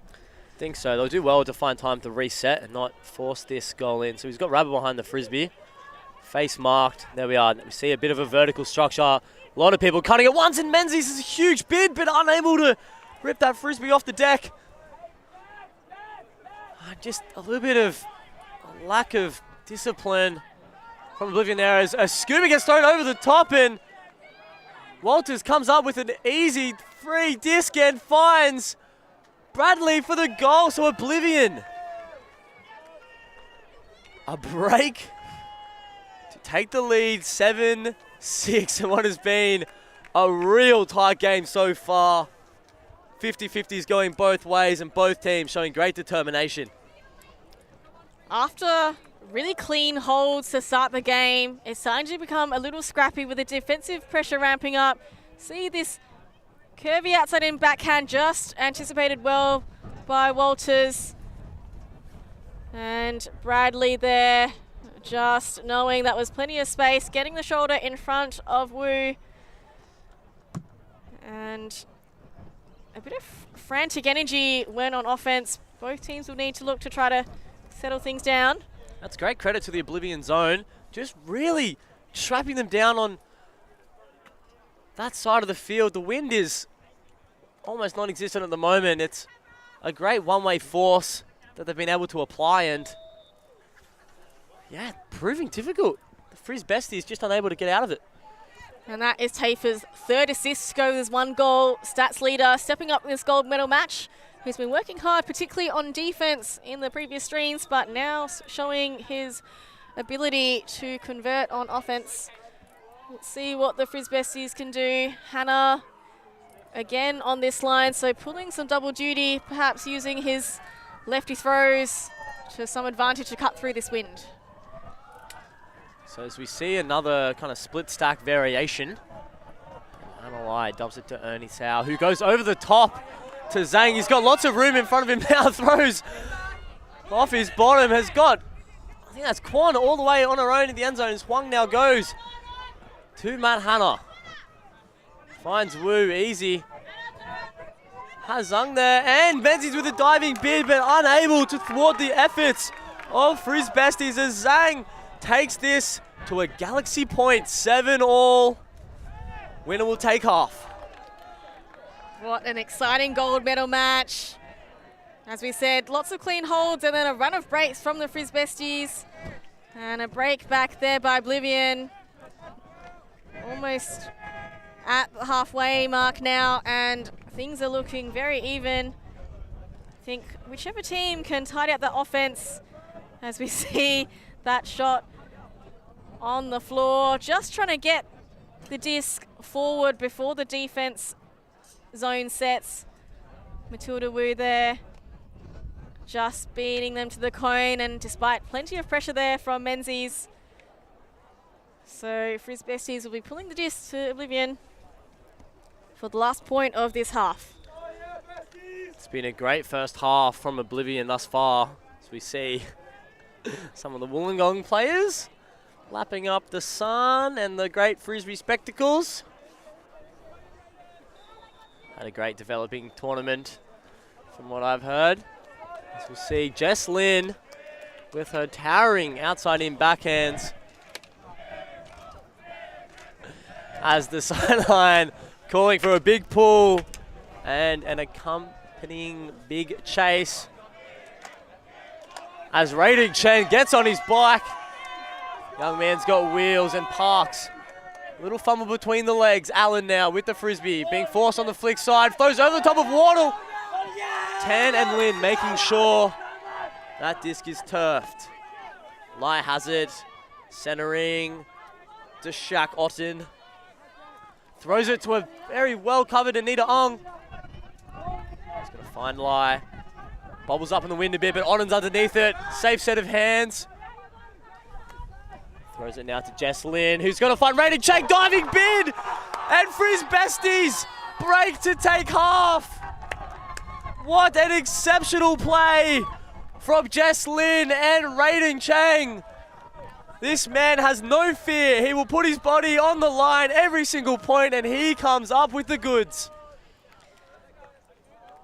Think so. They'll do well to find time to reset and not force this goal in. So he's got Rabber behind the Frisbee. Face marked. There we are. We see a bit of a vertical structure. A lot of people cutting at once, and Menzies is a huge bid, but unable to rip that Frisbee off the deck. Just a little bit of a lack of discipline from Oblivion there as a scuba gets thrown over the top, and Walters comes up with an easy free disc and finds Bradley for the goal. So Oblivion, a break to take the lead 7-6 in what has been a real tight game so far. 50-50s going both ways and both teams showing great determination. After really clean holds to start the game, it's starting to become a little scrappy with the defensive pressure ramping up. See this curvy outside in backhand just anticipated well by Walters. And Bradley there, just knowing that was plenty of space, getting the shoulder in front of Wu. And a bit of frantic energy when on offense. Both teams will need to look to try to settle things down. That's great credit to the Oblivion zone. Just really trapping them down on that side of the field. The wind is almost non-existent at the moment. It's a great one-way force that they've been able to apply, and yeah, proving difficult. The Frisbesties just unable to get out of it. And that is Tafer's third assist, goes 1 goal, stats leader, stepping up in this gold medal match, who's been working hard, particularly on defense in the previous streams, but now showing his ability to convert on offense. Let's see what the Frisbesties can do. Hannah again on this line, so pulling some double duty, perhaps using his lefty throws to some advantage to cut through this wind. So as we see another kind of split stack variation, Analai dumps it to Ernie Sau, who goes over the top to Zhang. He's got lots of room in front of him now, throws off his bottom, has got, I think that's Quan all the way on her own in the end zone. Huang now goes to Matt Hannah. Finds Wu easy. Has Zhang there, and Menzies with a diving bid, but unable to thwart the efforts of Frisbesties as Zhang takes this to a Galaxy point, 7-all. Winner will take half. What an exciting gold medal match. As we said, lots of clean holds and then a run of breaks from the Frisbesties. And a break back there by Oblivion. Almost at the halfway mark now, and things are looking very even. I think whichever team can tidy up the offense, as we see that shot on the floor, just trying to get the disc forward before the defense zone sets. Matilda Wu there, just beating them to the cone, and despite plenty of pressure there from Menzies. So Frisbesties will be pulling the disc to Oblivion for the last point of this half. It's been a great first half from Oblivion thus far, as we see some of the Wollongong players lapping up the sun and the great Frisbee spectacles. Had a great developing tournament from what I've heard. As we'll see Jess Lynn with her towering outside in backhands as the sideline calling for a big pull and an accompanying big chase. As Rating Chen gets on his bike, young man's got wheels and parks. Little fumble between the legs. Allen now with the Frisbee, being forced on the flick side, throws over the top of Wardle. Tan and Lynn making sure that disc is turfed. Lai has it. Centering to Shaq Otten. Throws it to a very well-covered Anita Ong. He's going to find Lai. Bobbles up in the wind a bit, but Otten's underneath it. Safe set of hands. Throws it now to Jesslyn, who's going to find Raiden Chang, diving bid! And Frisbesties break to take half. What an exceptional play from Jesslyn and Raiden Chang. This man has no fear. He will put his body on the line every single point, and he comes up with the goods.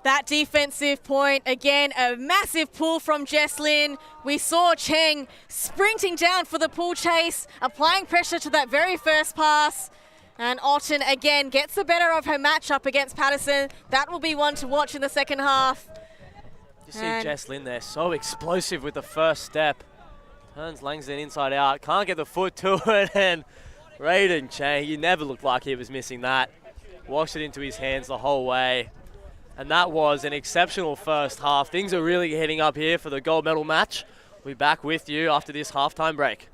That defensive point, again, a massive pull from Jesslyn. We saw Cheng sprinting down for the pull chase, applying pressure to that very first pass. And Otten, again, gets the better of her matchup against Patterson. That will be one to watch in the second half. You see Jesslyn there, so explosive with the first step. Turns Langston inside out, can't get the foot to it, and Raiden Chang, he never looked like he was missing that. Washed it into his hands the whole way. And that was an exceptional first half. Things are really heading up here for the gold medal match. We'll be back with you after this halftime break.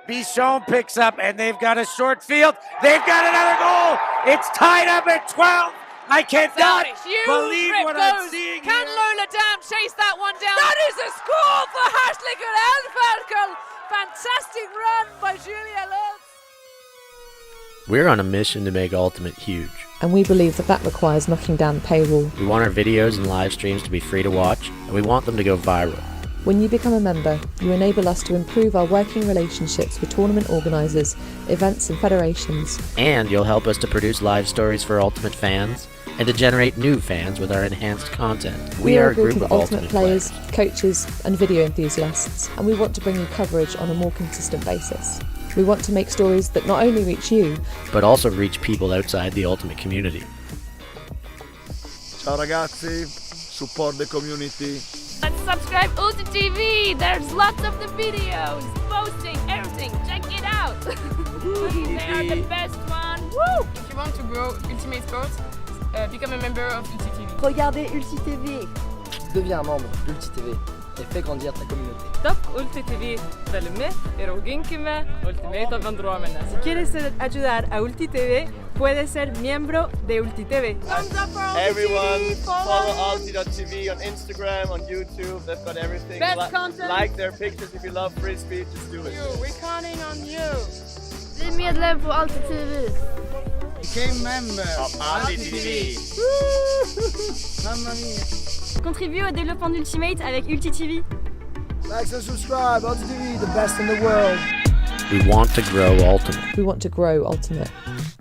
Bichon picks up, and they've got a short field. They've got another goal. It's tied up at 12. I cannot believe what I'm seeing Can here. Lola Dam chase that one down? That is a score for Hartlinger Elferkel. Fantastic run by Julia Lutz. We're on a mission to make Ultimate huge. And we believe that requires knocking down the paywall. We want our videos and live streams to be free to watch, and we want them to go viral. When you become a member, you enable us to improve our working relationships with tournament organisers, events and federations. And you'll help us to produce live stories for Ultimate fans, and to generate new fans with our enhanced content. We are a group of Ultimate players, coaches and video enthusiasts, and we want to bring you coverage on a more consistent basis. We want to make stories that not only reach you, but also reach people outside the Ultimate community. Ciao ragazzi, support the community. And subscribe ULTI.TV. There's lots of the videos, posting, everything. Check it out. They are the best one. Woo! If you want to grow Ultimate Sports, become a member of ULTI.TV. Regardez ULTI.TV. Deviens un membre d'ULTI.TV et fais grandir ta communauté. Top ULTI.TV فيلم eroginkime Ultimate vendromena. Si quieres ayudar a ULTI.TV, puedes ser miembro de ULTI.TV. Everyone, follow ULTI.TV on Instagram, on YouTube. They've got everything. Best content. Like their pictures if you love Frisbee. Just do it. We're counting on you. Bli medlem på ULTI.TV. Became member of ULTI.TV. Mamma mia. Contribue au développement d'Ultimate avec ULTI.TV. Like and subscribe, ULTI.TV, the best in the world. We want to grow Ultimate. we want to grow Ultimate.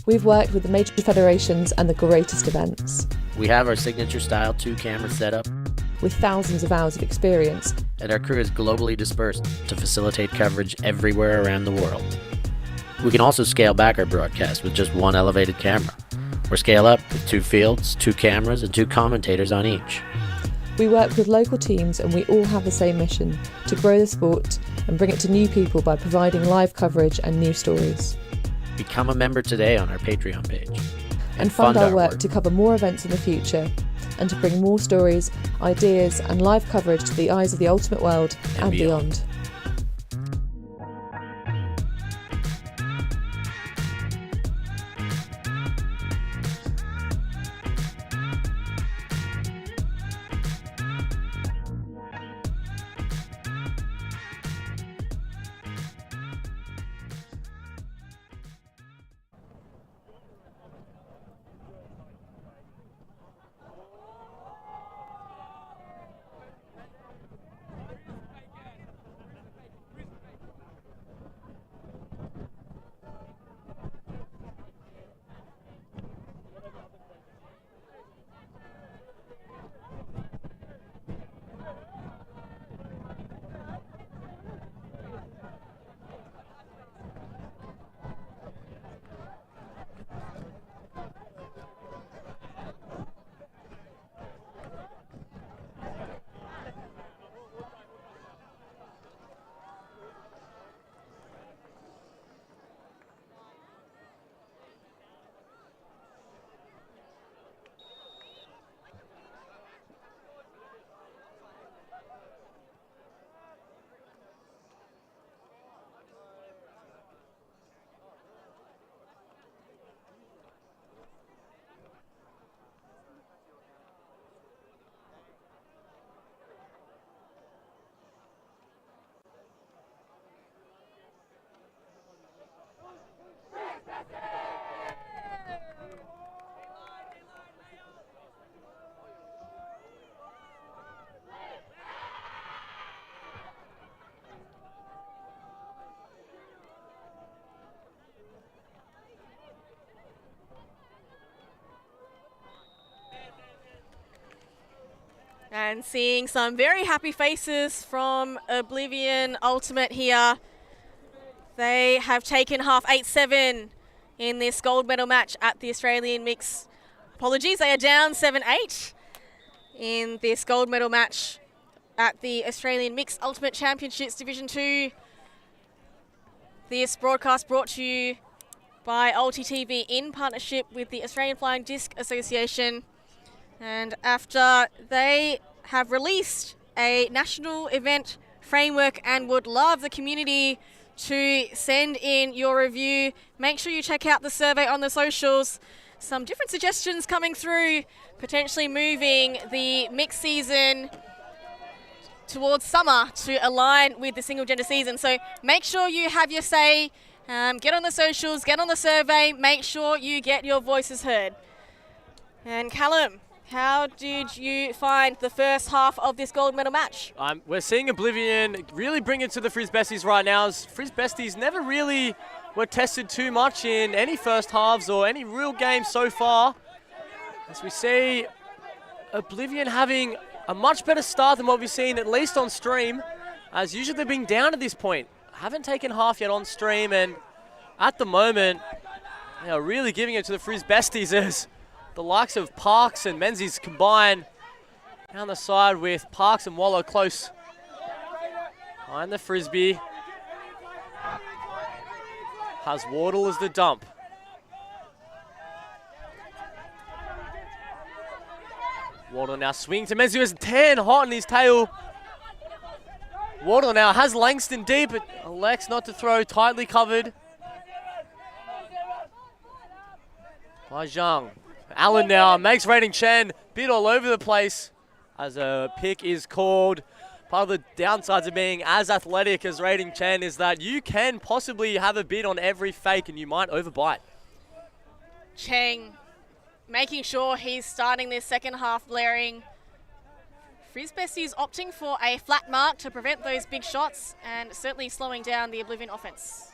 We've worked with the major federations and the greatest events. We have our signature style 2-camera setup, With thousands of hours of experience, and our crew is globally dispersed to facilitate coverage everywhere around the world. We can also scale back our broadcast with just one elevated camera, or scale up with 2 fields, 2 cameras, and 2 commentators on each. we work with local teams and we all have the same mission, to grow the sport and bring it to new people by providing live coverage and new stories. Become a member today on our Patreon page. And fund our work to cover more events in the future and to bring more stories, ideas and live coverage to the eyes of the Ultimate world and beyond. And seeing some very happy faces from Oblivion Ultimate here. They have taken half 8-7 in this gold medal match at the Australian Mix. Apologies, they are down 7-8 in this gold medal match at the Australian Mixed Ultimate Championships Division 2. This broadcast brought to you by ULTI.TV in partnership with the Australian Flying Disc Association. And after they have released a national event framework and would love the community to send in your review, make sure you check out the survey on the socials. Some different suggestions coming through, potentially moving the mixed season towards summer to align with the single gender season. So make sure you have your say, get on the socials, get on the survey, make sure you get your voices heard. And Callum, how did you find the first half of this gold medal match? We're seeing Oblivion really bring it to the Frisbesties right now. As Frisbesties never really were tested too much in any first halves or any real games so far. As we see Oblivion having a much better start than what we've seen, at least on stream, as usually they've been down at this point. Haven't taken half yet on stream, and at the moment, they are really giving it to the Frisbesties as the likes of Parks and Menzies combine down the side, with Parks and Wallow close behind the Frisbee. Has Wardle as the dump. Wardle now swinging to Menzies, who has 10 hot in his tail. Wardle now has Langston deep, but elects not to throw, tightly covered by Zhang. Allen now makes Rating Chen bid all over the place as a pick is called. Part of the downsides of being as athletic as Rating Chen is that you can possibly have a bid on every fake and you might overbite. Cheng making sure he's starting this second half blaring. Frisbesties opting for a flat mark to prevent those big shots and certainly slowing down the Oblivion offense.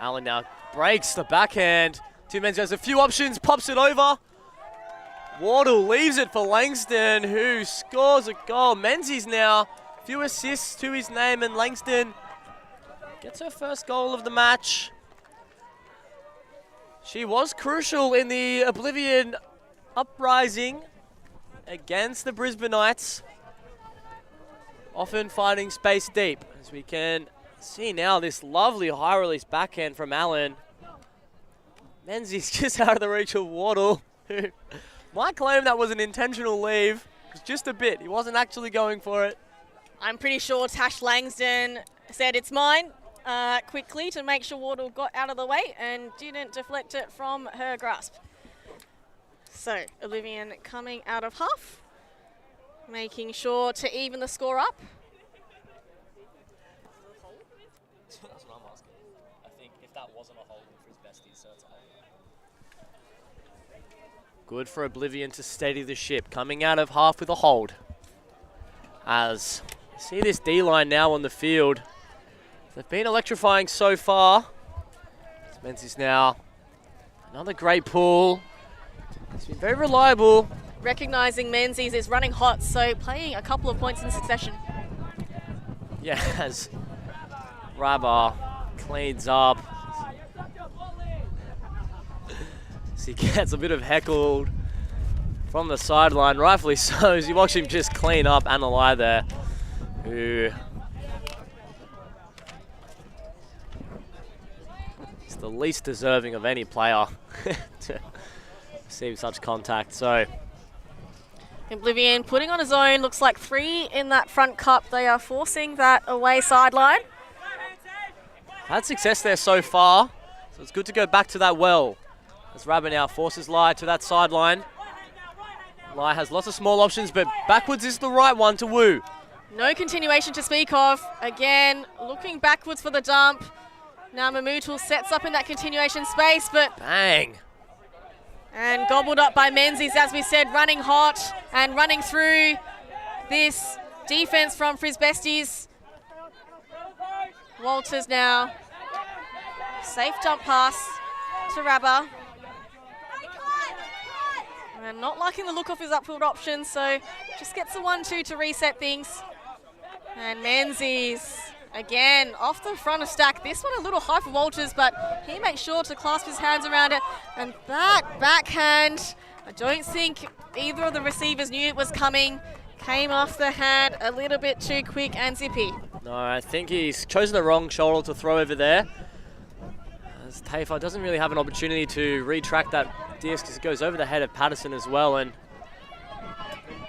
Allen now breaks the backhand. Two Menzies has a few options, pops it over. Wardle leaves it for Langston, who scores a goal. Menzies now, few assists to his name, and Langston gets her first goal of the match. She was crucial in the Oblivion uprising against the Brisbaneites, often finding space deep. As we can see now, this lovely high release backhand from Allen. Menzies just out of the reach of Wardle, who might claim that was an intentional leave. It was just a bit. He wasn't actually going for it. I'm pretty sure Tash Langston said it's mine quickly to make sure Wardle got out of the way and didn't deflect it from her grasp. So Oblivion coming out of half, making sure to even the score up. That's what I'm asking. I think if that wasn't a hold in Frisbesties, so it's a hold. Good for Oblivion to steady the ship, coming out of half with a hold. As you see this D-line now on the field. They've been electrifying so far. Menzies now, another great pull. He's been very reliable. Recognising Menzies is running hot, so playing a couple of points in succession. Yeah, as Rabah cleans up. So he gets a bit of heckled from the sideline, rightfully so, as you watch him just clean up Analai there, who is the least deserving of any player to receive such contact. So Oblivion putting on his own, looks like 3 in that front cup. They are forcing that away sideline. Had success there so far, so it's good to go back to that well. As Rabah now forces Lai to that sideline. Lai has lots of small options, but backwards is the right one to woo. No continuation to speak of. Again, looking backwards for the dump. Now Mamutul sets up in that continuation space, but bang. And gobbled up by Menzies, as we said, running hot and running through this defense from Frisbesties. Walters now. Safe jump pass to Rabah. And not liking the look of his upfield option, so just gets the 1-2 to reset things. And Menzies, again, off the front of stack. This one a little high for Walters, but he makes sure to clasp his hands around it. And that backhand, I don't think either of the receivers knew it was coming. Came off the hand a little bit too quick and zippy. No, I think he's chosen the wrong shoulder to throw over there. As Tafar doesn't really have an opportunity to retract that disc because it goes over the head of Patterson as well. And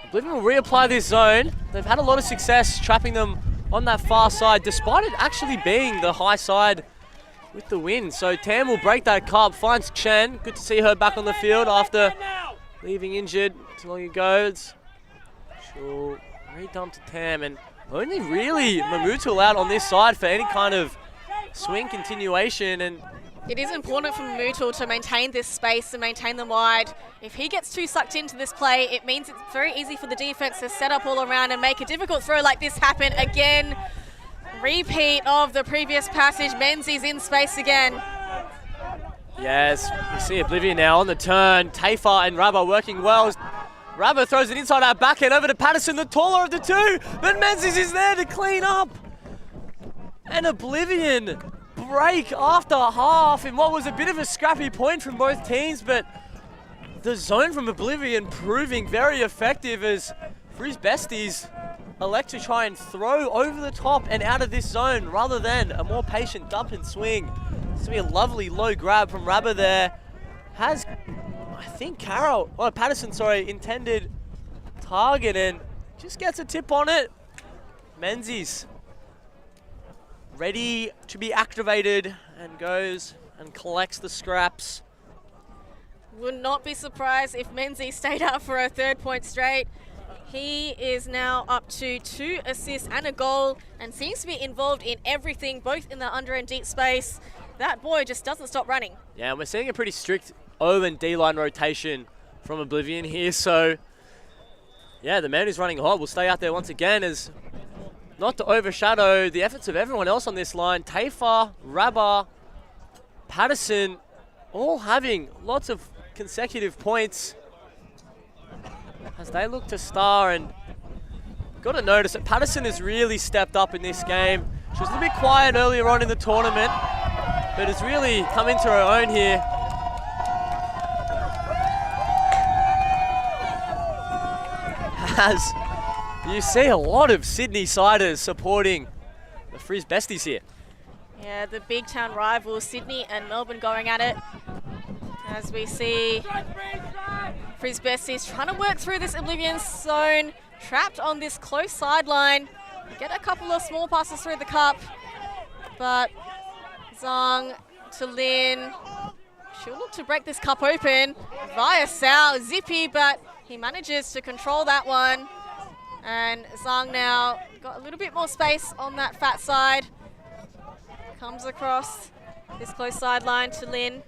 Oblivion will reapply this zone. They've had a lot of success trapping them on that far side, despite it actually being the high side with the win. So Tam will break that cup, finds Chen. Good to see her back on the field after leaving injured too long ago. She'll redump to Tam, and only really Mamutul out on this side for any kind of swing continuation. And it is important for Mamutul to maintain this space and maintain them wide. If he gets too sucked into this play, it means it's very easy for the defense to set up all around and make a difficult throw like this happen again. Repeat of the previous passage. Menzies in space again. Yes, you see Oblivion now on the turn. Tafar and Rabba working well. Rabba throws it inside our backhand over to Patterson, the taller of the two, but Menzies is there to clean up. And Oblivion break after half in what was a bit of a scrappy point from both teams, but the zone from Oblivion proving very effective as Frisbesties elect to try and throw over the top and out of this zone rather than a more patient dump and swing. This will be a lovely low grab from Rabba there. Has, I think, Patterson, intended target and just gets a tip on it. Menzies ready to be activated and goes and collects the scraps. Would not be surprised if Menzies stayed up for a 3rd point straight. He is now up to 2 assists and a goal and seems to be involved in everything, both in the under and deep space. That boy just doesn't stop running. Yeah, and we're seeing a pretty strict O and D line rotation from Oblivion here. So, yeah, the man who's running hot will stay out there once again, as not to overshadow the efforts of everyone else on this line. Tafar, Rabba, Patterson, all having lots of consecutive points as they look to star. And got to notice that Patterson has really stepped up in this game. She was a little bit quiet earlier on in the tournament, but has really come into her own here. As you see a lot of Sydney siders supporting the Frisbesties here. Yeah, the big town rivals, Sydney and Melbourne, going at it. As we see Frisbesties trying to work through this Oblivion zone, trapped on this close sideline. Get a couple of small passes through the cup, but Zhang to Lin. She'll look to break this cup open via Sao. Zippy, but he manages to control that one. And Zhang now got a little bit more space on that fat side. Comes across this close sideline to Lin.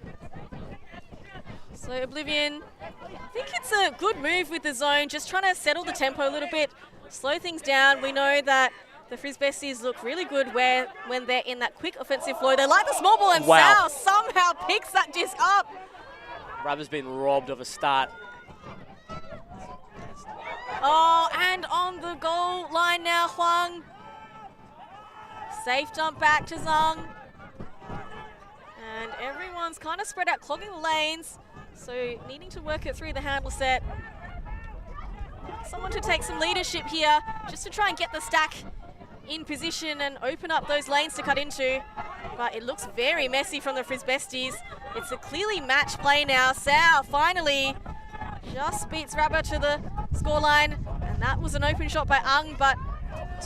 So Oblivion, I think it's a good move with the zone, just trying to settle the tempo a little bit, slow things down. We know that the Frisbesties look really good when they're in that quick offensive flow. They like the small ball, and wow. Sal somehow picks that disc up. Rabba's been robbed of a start. Oh, and on the goal line now, Huang. Safe dump back to Zhang. And everyone's kind of spread out, clogging the lanes. So needing to work it through the handle set. Someone to take some leadership here, just to try and get the stack in position and open up those lanes to cut into. But it looks very messy from the Frisbesties. It's a clearly match play now. Sao finally just beats Rabba to the scoreline. And that was an open shot by Ang, but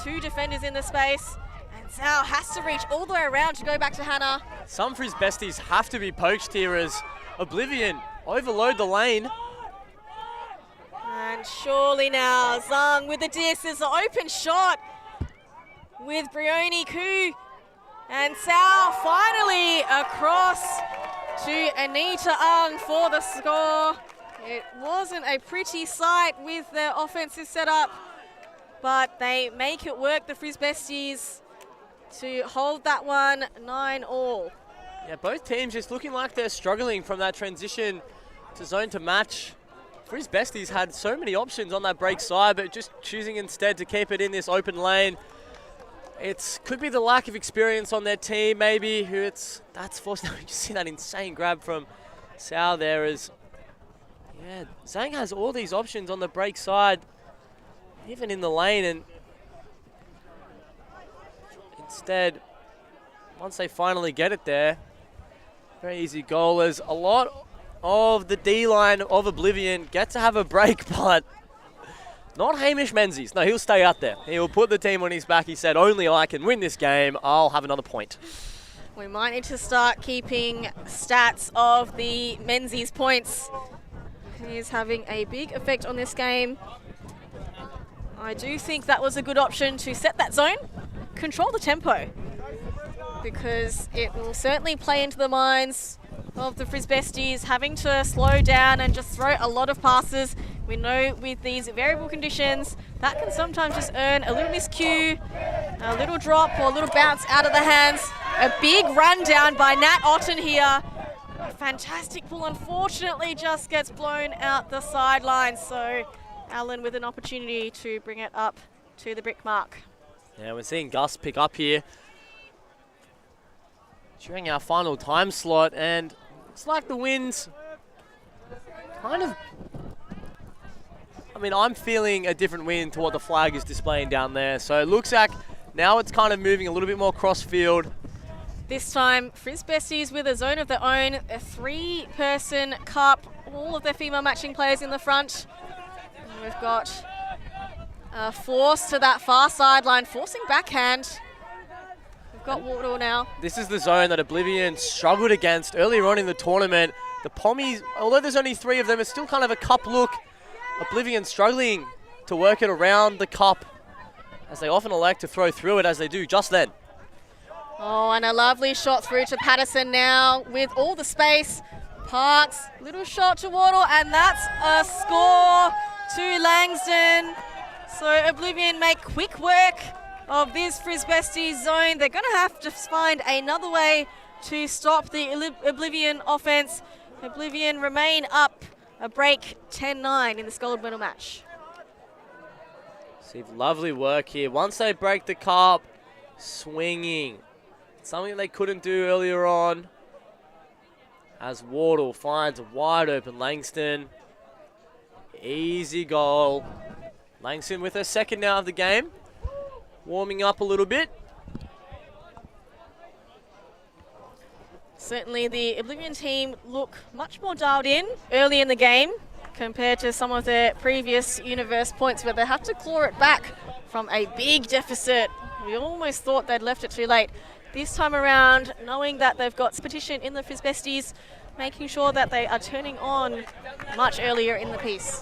2 defenders in the space. And Sao has to reach all the way around to go back to Hannah. Some Frisbesties have to be poached here as Oblivion overload the lane. And surely now, Zhang with the disc. There's an open shot with Brioni Ku. And Sao finally across to Anita Ang for the score. It wasn't a pretty sight with their offensive setup, but they make it work, the Frisbesties, to hold that one 9-all. Yeah, both teams just looking like they're struggling from that transition to zone to match. Frisbesties had so many options on that break side, but just choosing instead to keep it in this open lane. It could be the lack of experience on their team, maybe, that's forced. You see that insane grab from Sao there as, yeah, Zhang has all these options on the break side, even in the lane, and instead, once they finally get it there, very easy goal as a lot of the D-line of Oblivion get to have a break, but not Hamish Menzies. No, he'll stay out there. He will put the team on his back. He said, only I can win this game. I'll have another point. We might need to start keeping stats of the Menzies points. He's having a big effect on this game. I do think that was a good option to set that zone, control the tempo, because it will certainly play into the minds of the Frisbesties, having to slow down and just throw a lot of passes. We know with these variable conditions, that can sometimes just earn a little miscue, a little drop or a little bounce out of the hands. A big run down by Nat Otten here. A fantastic pull, unfortunately, just gets blown out the sideline. So Allen with an opportunity to bring it up to the brick mark. Yeah, we're seeing Gus pick up here during our final time slot, and looks like the wind's kind of, I'm feeling a different wind to what the flag is displaying down there. So it looks like now it's kind of moving a little bit more cross field. This time, Frisbesties with a zone of their own, a 3-person cup, all of their female matching players in the front. And we've got a force to that far sideline, forcing backhand. We've got Wardle now. This is the zone that Oblivion struggled against earlier on in the tournament. The Pommies, although there's only 3 of them, it's still kind of a cup look. Oblivion struggling to work it around the cup, as they often elect to throw through it, as they do just then. Oh, and a lovely shot through to Patterson now with all the space. Parks, little shot to Wardle, and that's a score to Langston. So Oblivion make quick work of this Frisbesties zone. They're going to have to find another way to stop the Oblivion offense. Oblivion remain up a break 10-9 in this gold medal match. See, lovely work here. Once they break the cup, swinging. Something they couldn't do earlier on. As Wardle finds a wide open Langston. Easy goal. Langston with her second now of the game. Warming up a little bit. Certainly the Oblivion team look much more dialed in early in the game compared to some of their previous Universe points where they have to claw it back from a big deficit. We almost thought they'd left it too late. This time around, knowing that they've got competition in the Frisbesties, making sure that they are turning on much earlier in the piece.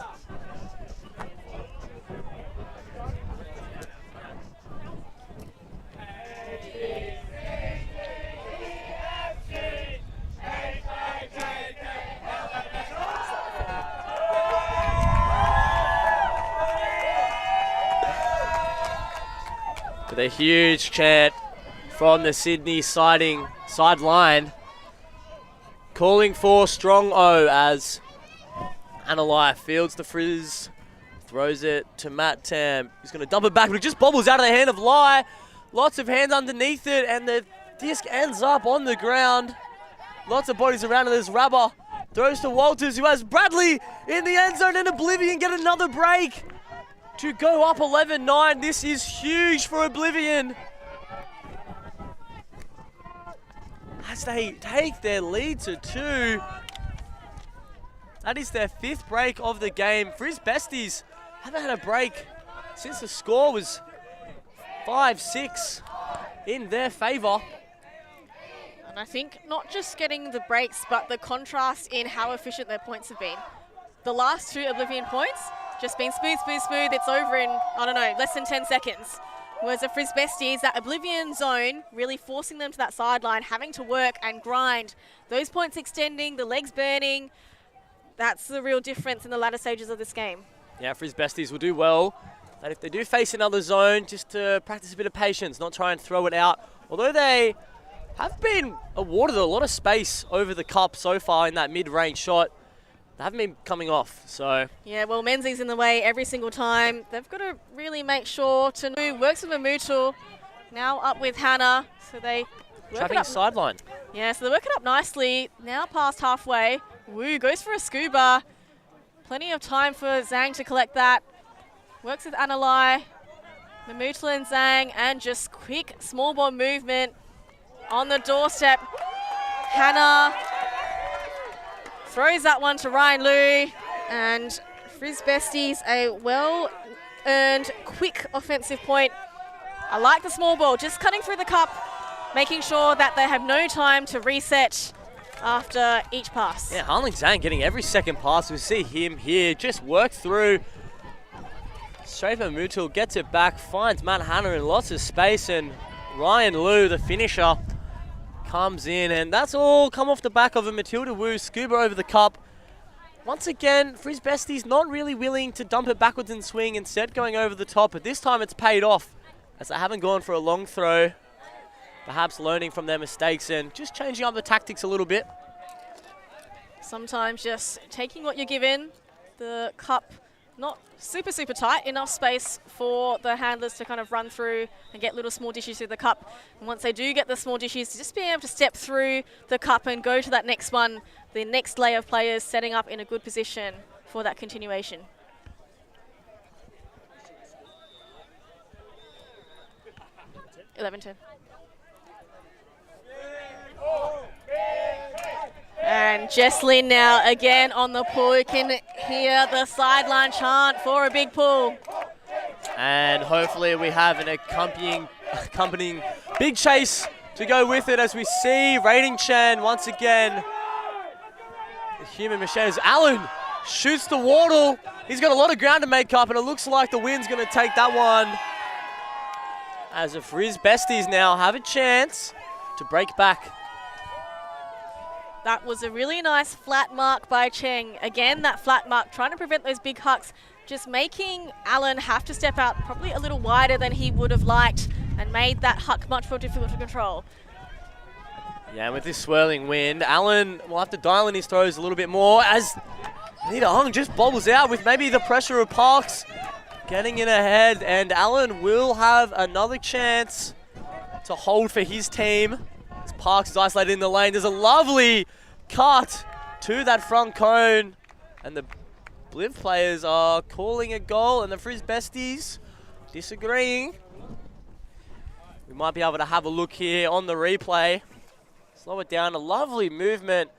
With a huge chant from the Sydney sideline, calling for strong O as Analai fields the frizz, throws it to Matt Tam. He's going to dump it back, but it just bobbles out of the hand of Lai. Lots of hands underneath it, and the disc ends up on the ground. Lots of bodies around it. There's Rabba. Throws to Walters, who has Bradley in the end zone, and Oblivion get another break to go up 11-9. This is huge for Oblivion, as they take their lead to 2. That is their 5th break of the game. Frisbesties haven't had a break since the score was 5-6 in their favour. And I think not just getting the breaks, but the contrast in how efficient their points have been. The last 2 Oblivion points, just been smooth, smooth, smooth. It's over in, less than 10 seconds. Whereas the Frisbesties, that Oblivion zone, really forcing them to that sideline, having to work and grind. Those points extending, the legs burning. That's the real difference in the latter stages of this game. Yeah, Frisbesties will do well that if they do face another zone, just to practice a bit of patience, not try and throw it out. Although they have been awarded a lot of space over the cup so far in that mid-range shot. they haven't been coming off, so. Yeah, well, Menzies in the way every single time. They've got to really make sure to works with Mamutul. Now up with Hannah, so they work Trapping it up. sideline. Yeah, so they work it up nicely. Now past halfway. Woo goes for a scuba. Plenty of time for Zhang to collect that. Works with Analai, Mamutul and Zhang, and just quick small ball movement on the doorstep. Hannah throws that one to Ryan Liu, and Frisbesties a well-earned quick offensive point. I like the small ball, just cutting through the cup, making sure that they have no time to reset after each pass. Yeah, Harling Zhang getting every second pass. We see him here just work through. Straight from Mutul, gets it back, finds Matt Hannah in lots of space, and Ryan Liu, the finisher, comes in, and that's all come off the back of a Matilda Wu scuba over the cup. Once again, Frisbesties not really willing to dump it backwards and swing, instead going over the top, but this time it's paid off, as they haven't gone for a long throw. Perhaps learning from their mistakes and just changing up the tactics a little bit. Sometimes just taking what you're given, the cup not super tight, enough space for the handlers to kind of run through and get little small dishes through the cup. And once they do get the small dishes, to just be able to step through the cup and go to that next one, the next layer of players setting up in a good position for that continuation. (11-10). And Jesslyn now again on the pull. You can hear the sideline chant for a big pull. And hopefully we have an accompanying big chase to go with it, as we see Rating Chen once again. The human machine is Allen shoots the Wardle. He's got a lot of ground to make up, and it looks like the wind's going to take that one. As the Frisbesties now have a chance to break back. That was a really nice flat mark by Cheng. Again, that flat mark, trying to prevent those big hucks, just making Allen have to step out probably a little wider than he would have liked, and made that huck much more difficult to control. Yeah, with this swirling wind, Allen will have to dial in his throws a little bit more, as Nita Hung just bobbles out with maybe the pressure of Parks getting in ahead, and Allen will have another chance to hold for his team. As Parks is isolated in the lane, there's a lovely cut to that front cone, and the Bliv players are calling a goal, and the Frisbesties disagreeing. We might be able to have a look here on the replay. Slow it down, a lovely movement.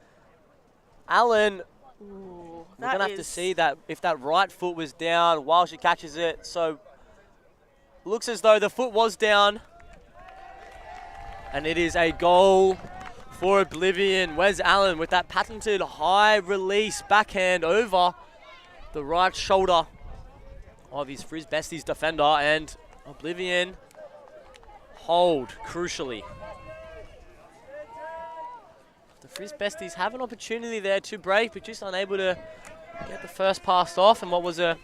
Allen, we're going to have to see that if that right foot was down while she catches it. So looks as though the foot was down. And it is a goal for Oblivion. Wes Allen with that patented high release backhand over the right shoulder of his Frisbesties defender, and Oblivion hold crucially. The Frisbesties have an opportunity there to break, but just unable to get the first pass off, and what was a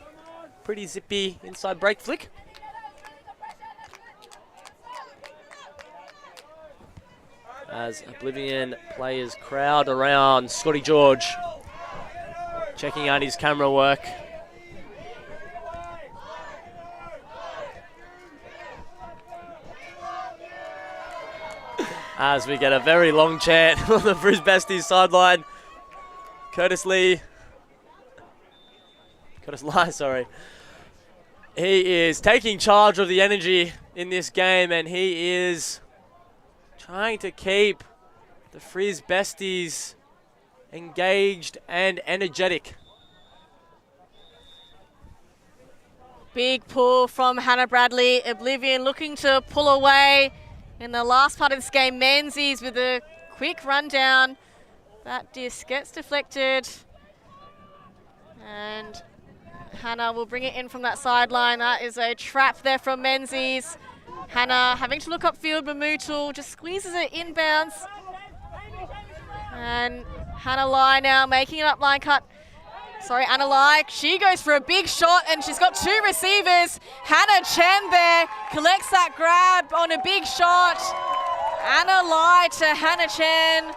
pretty zippy inside break flick. As Oblivion players crowd around Scotty George, checking out his camera work. As we get a very long chant on the Frisbesties sideline. Curtis Lie, sorry. He is taking charge of the energy in this game, and he is trying to keep the Frisbesties engaged and energetic. Big pull from Hannah Bradley. Oblivion looking to pull away in the last part of this game. Menzies with a quick rundown. That disc gets deflected, and Hannah will bring it in from that sideline. That is a trap there from Menzies. Hannah having to look upfield, Mamutul just squeezes it inbounds. And Hannah Lai now making an up line cut. Sorry, Anna Lai, she goes for a big shot, and she's got two receivers. Hannah Chen there collects that grab on a big shot. Anna Lai to Hannah Chen.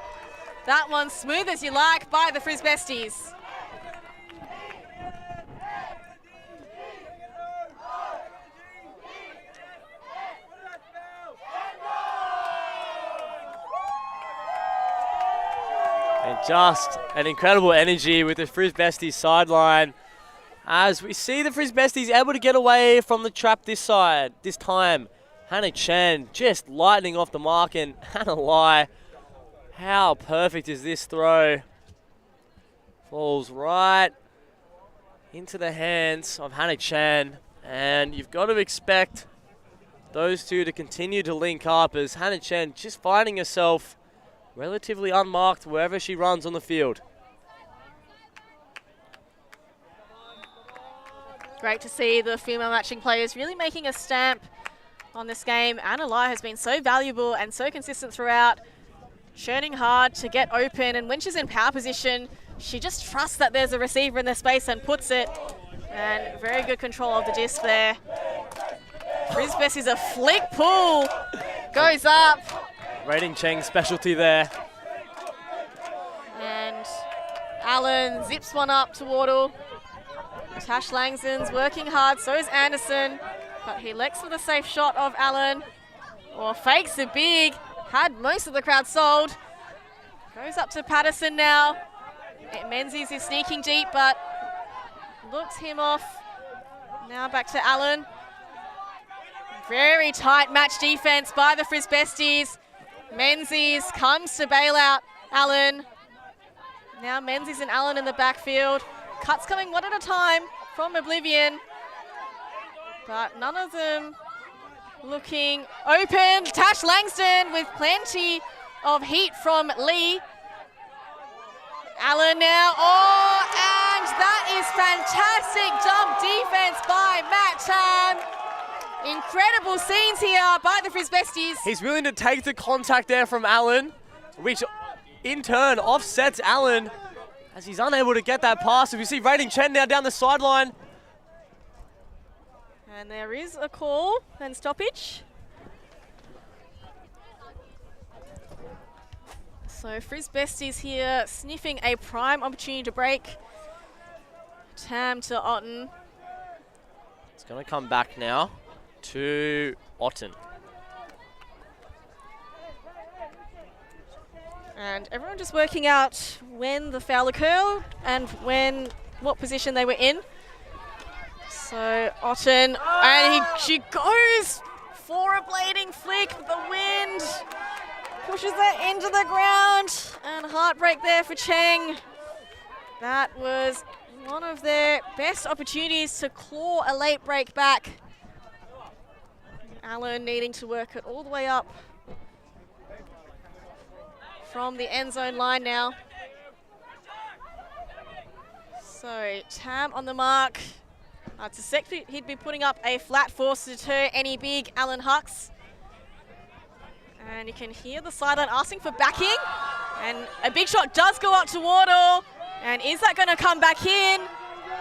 That one smooth as you like by the Frisbesties. just an incredible energy with the Frisbesties sideline. As we see the Frisbesties able to get away from the trap this time. Hannah Chen just lightning off the mark, and Hannah Lai, how perfect is this throw? Falls right into the hands of Hannah Chen, and you've got to expect those two to continue to link up as Hannah Chen just finding herself relatively unmarked wherever she runs on the field. Great to see the female matching players really making a stamp on this game. Anna Lai has been so valuable and so consistent throughout, churning hard to get open, and when she's in power position, she just trusts that there's a receiver in the space and puts it. And very good control of the disc there. Frisbee is a flick pull, goes up. Rating Cheng's specialty there. And Allen zips one up to Wardle. Tash Langston's working hard, so is Anderson, but he elects for the safe shot of Allen, or fakes it big, had most of the crowd sold. Goes up to Patterson now. Menzies is sneaking deep, but looks him off. Now back to Allen. Very tight match defense by the Frisbesties. Menzies comes to bail out Allen. Now Menzies and Allen in the backfield. Cuts coming one at a time from Oblivion, but none of them looking open. Tash Langston with plenty of heat from Lee. Allen now, oh, and that is fantastic jump defense by Matt Tam. Incredible scenes here by the Frisbesties. He's willing to take the contact there from Allen, which in turn offsets Allen as he's unable to get that pass. So we see Rating Chen now down the sideline. And there is a call and stoppage. So Frisbesties here sniffing a prime opportunity to break. Tam to Otten. It's going to come back now to Otten. And everyone just working out when the foul occurred and what position they were in. So Otten, and she goes for a blading flick, but the wind pushes that into the ground, and heartbreak there for Cheng. That was one of their best opportunities to claw a late break back. Allen needing to work it all the way up from the end zone line now. So Tam on the mark. To suspect he'd be putting up a flat force to deter any big Allen Hucks. And you can hear the sideline asking for backing. And a big shot does go up to Wardle. And is that going to come back in?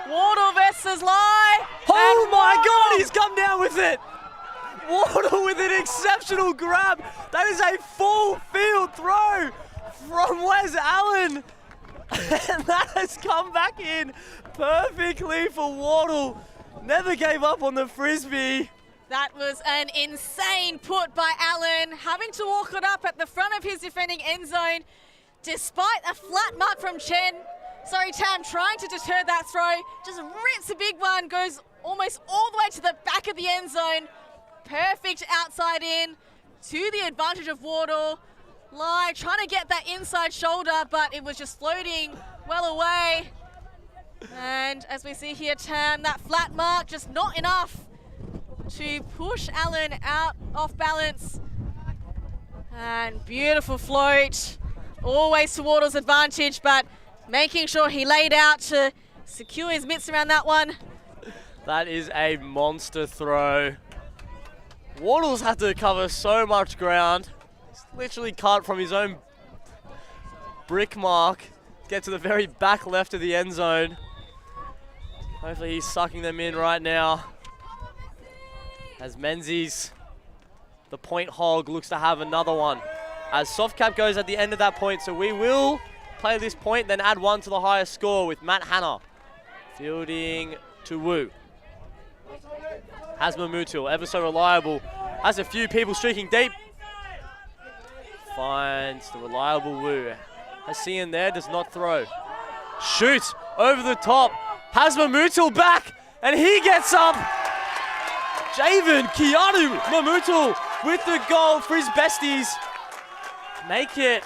Wardle versus Lai. Oh my God, he's come down with it. Wardle with an exceptional grab. That is a full field throw from Wes Allen. And that has come back in perfectly for Wardle. Never gave up on the Frisbee. That was an insane put by Allen, having to walk it up at the front of his defending end zone, despite a flat mark from Tam trying to deter that throw. Just rips a big one, goes almost all the way to the back of the end zone. Perfect outside in to the advantage of Wardle. Lai trying to get that inside shoulder, but it was just floating well away. And as we see here, Tam, that flat mark just not enough to push Allen out off balance. And beautiful float, always to Wardle's advantage, but making sure he laid out to secure his mitts around that one. That is a monster throw. Wardle's had to cover so much ground. He's literally cut from his own brick mark, get to the very back left of the end zone. Hopefully he's sucking them in right now. As Menzies, the point hog, looks to have another one. As soft cap goes at the end of that point, so we will play this point, then add one to the highest score with Matt Hanna. Fielding to Wu. Hasma Mutul, ever so reliable. Has a few people streaking deep. Finds the reliable Wu. Hassian there, does not throw. Shoots over the top. Has Mamutul back, and he gets up. Javen Keanu Mamutul with the goal. Frisbesties make it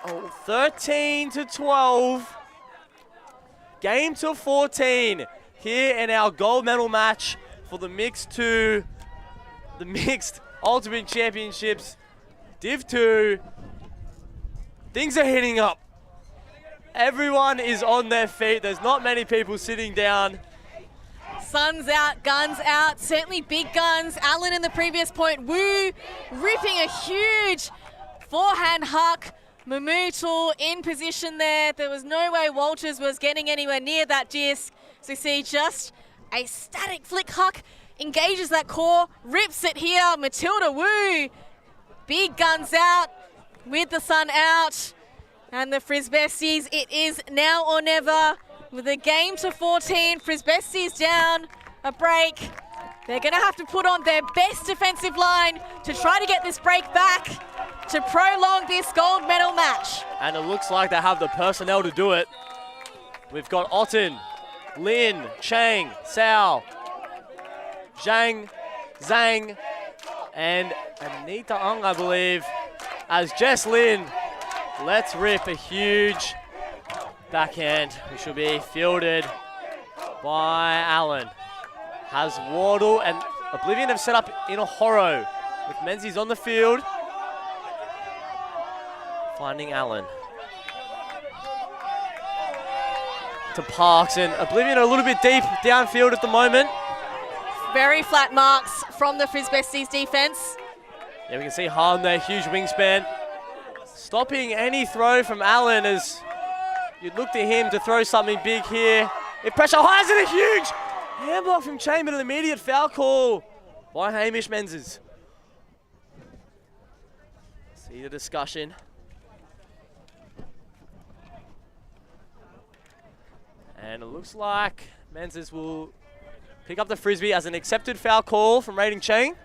13-12. Game to 14 here in our gold medal match for the Mixed Ultimate Championships Div 2. Things are heating up. Everyone is on their feet. There's not many people sitting down. Sun's out, guns out, certainly big guns. Allen in the previous point. Wu ripping a huge forehand huck. Mamutul in position there. There was no way Walters was getting anywhere near that disc. So you see just a static flick huck, engages that core, rips it here. Matilda Wu, big guns out with the sun out. And the Frisbesties, it is now or never with a game to 14. Frisbesties down a break. They're going to have to put on their best defensive line to try to get this break back to prolong this gold medal match. And it looks like they have the personnel to do it. We've got Otten, Lin, Chang, Sao, Zhang, Zhang, and Anita Ung, I believe, as Jess Lin lets rip a huge backhand, which will be fielded by Allen. Has Wardle and Oblivion have set up in a horror with Menzies on the field. Finding Allen. To Parks, and Oblivion are a little bit deep downfield at the moment. Very flat marks from the Frisbesties defense. Yeah, we can see Harm there, huge wingspan. Stopping any throw from Allen as you'd look to him to throw something big here. If pressure highs it, a huge hand block from Chamber, an immediate foul call by Hamish Menzies. See the discussion. And it looks like Menzies will pick up the Frisbee as an accepted foul call from Rating Chang.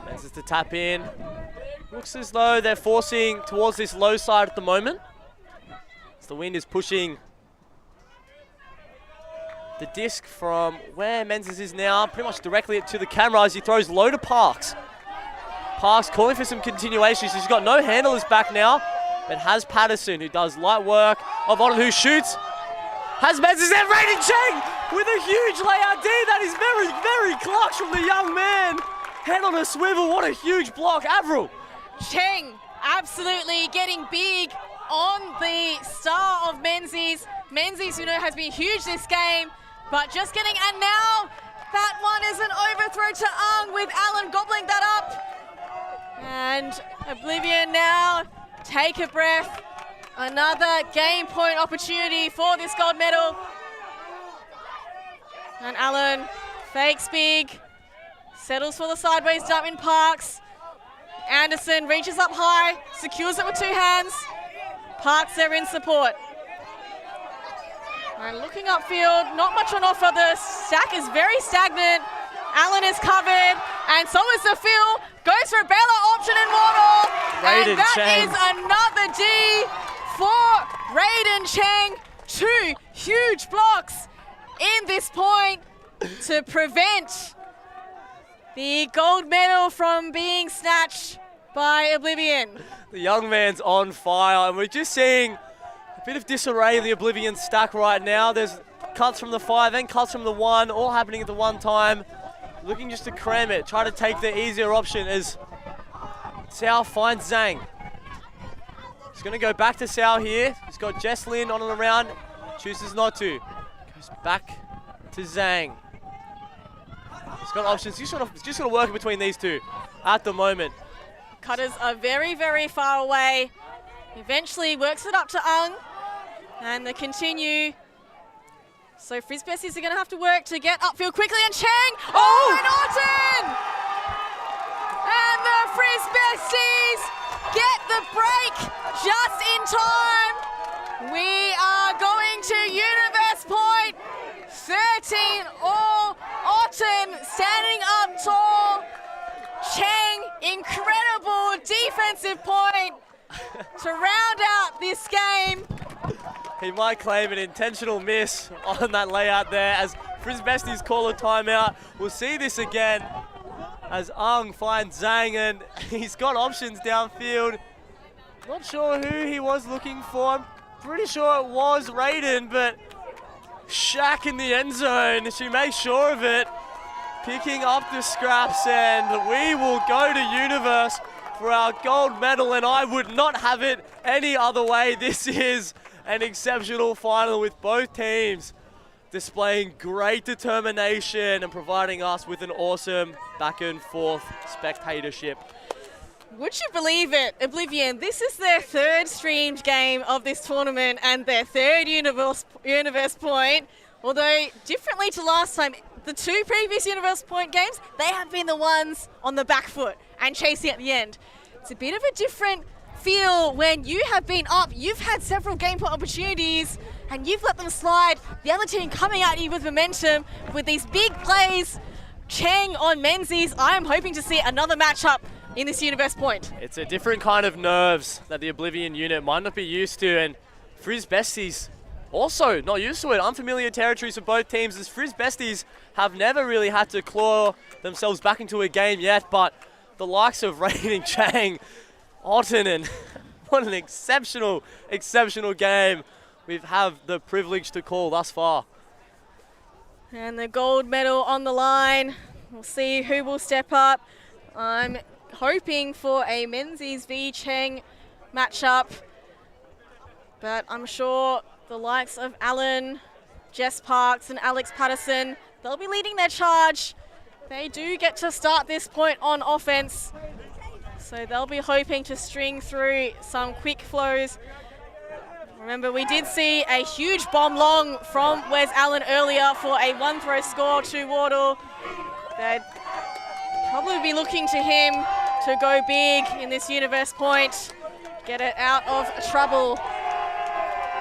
Menzies to tap in. Looks as though they're forcing towards this low side at the moment. As the wind is pushing the disc from where Menzies is now, pretty much directly to the camera as he throws low to Parks. Parks calling for some continuation. He's got no handlers back now, but has Patterson, who does light work, of Otten, who shoots. Has Menzies and Rating Chang with a huge layout D. That is very, very clutch from the young man. Head on a swivel, what a huge block. Avril. Cheng absolutely getting big on the star of Menzies. Menzies, you know, has been huge this game, but just getting, and now that one is an overthrow to Ung with Allen gobbling that up. And Oblivion now take a breath. Another game point opportunity for this gold medal. And Allen fakes big, settles for the sideways dump in Parks. Anderson reaches up high, secures it with two hands. Parks there in support. And looking upfield, not much on offer. The stack is very stagnant. Allen is covered, and so is the fill. Goes for a bailout option in Wardle. And that is another D for Raiden Chang. Two huge blocks in this point to prevent the gold medal from being snatched by Oblivion. The young man's on fire, and we're just seeing a bit of disarray in the Oblivion stack right now. There's cuts from the 5 and cuts from the 1, all happening at the one time. Looking just to cram it, try to take the easier option as Sao finds Zhang. He's going to go back to Sao here. He's got Jesslyn on and around, chooses not to. Goes back to Zhang. He's got options. He's just going to work between these two at the moment. Cutters are very, very far away. Eventually works it up to Ung, and they continue. So Frisbesties are going to have to work to get upfield quickly, and Chang! Oh, and Otten! And the Frisbesties get the break just in time. We are going to Universe Point. 13 all. Otten standing up tall. Chang, incredible defensive point. to round out this game. He might claim an intentional miss on that layout there as Frisbesties call a timeout. We'll see this again as Ang finds Zhang, and he's got options downfield. Not sure who he was looking for. I'm pretty sure it was Raiden, but Shaq in the end zone. She makes sure of it, picking up the scraps, and we will go to Universe for our gold medal, and I would not have it any other way. This is an exceptional final with both teams displaying great determination and providing us with an awesome back and forth spectatorship. Would you believe it, Oblivion? This is their third streamed game of this tournament and their third universe point. Although, differently to last time, the two previous Universe Point games, they have been the ones on the back foot and chasing at the end. It's a bit of a different feel when you have been up, you've had several game point opportunities, and you've let them slide. The other team coming at you with momentum with these big plays. Cheng on Menzies. I am hoping to see another matchup in this Universe Point. It's a different kind of nerves that the Oblivion unit might not be used to, and Frisbesties also not used to it. Unfamiliar territories for both teams, as Frisbesties have never really had to claw themselves back into a game yet, but the likes of Raiden, Chang, Otten, and what an exceptional game we've had the privilege to call thus far. And the gold medal on the line. We'll see who will step up. I'm hoping for a Menzies v Cheng matchup, but I'm sure the likes of Alan, Jess Parks and Alex Patterson, they'll be leading their charge. They do get to start this point on offense, so they'll be hoping to string through some quick flows. Remember, we did see a huge bomb long from Wes Allen earlier for a one-throw score to Wardle. They'd probably be looking to him to go big in this Universe Point, get it out of trouble.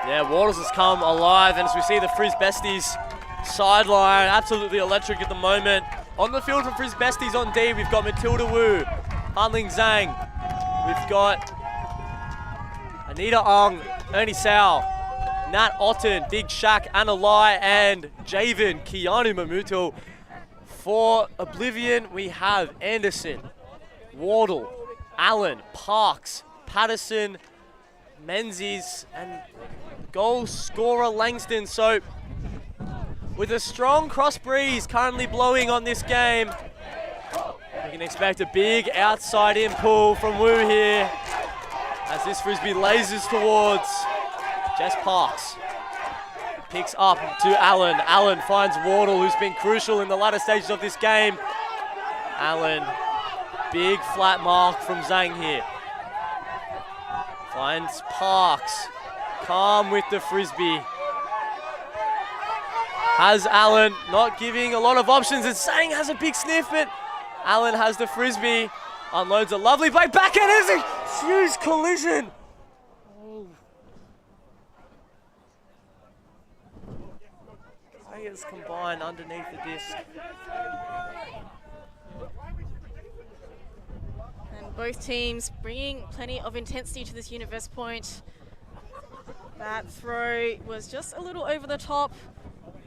Yeah, Waters has come alive, and as we see the Frisbesties sideline, absolutely electric at the moment. On the field for Frisbesties on D, we've got Matilda Wu, Hanling Zhang, we've got Anita Ang, Ernie Sao, Nat Otten, Big Shaq, Anna Lai, and Javen Keanu Mamuto. For Oblivion, we have Anderson, Wardle, Allen, Parks, Patterson, Menzies, and goal scorer Langston. So with a strong cross breeze currently blowing on this game, we can expect a big outside in pull from Wu here as this Frisbee lasers towards Jess Parks. Picks up to Allen. Allen finds Wardle, who's been crucial in the latter stages of this game. Allen, big flat mark from Zhang here. Finds Parks. Calm with the Frisbee. Has Allen, not giving a lot of options, and Zhang has a big sniff, but Allen has the Frisbee. Unloads a lovely play. Back end is a huge collision. Players combine underneath the disc. And both teams bringing plenty of intensity to this Universe Point. That throw was just a little over the top.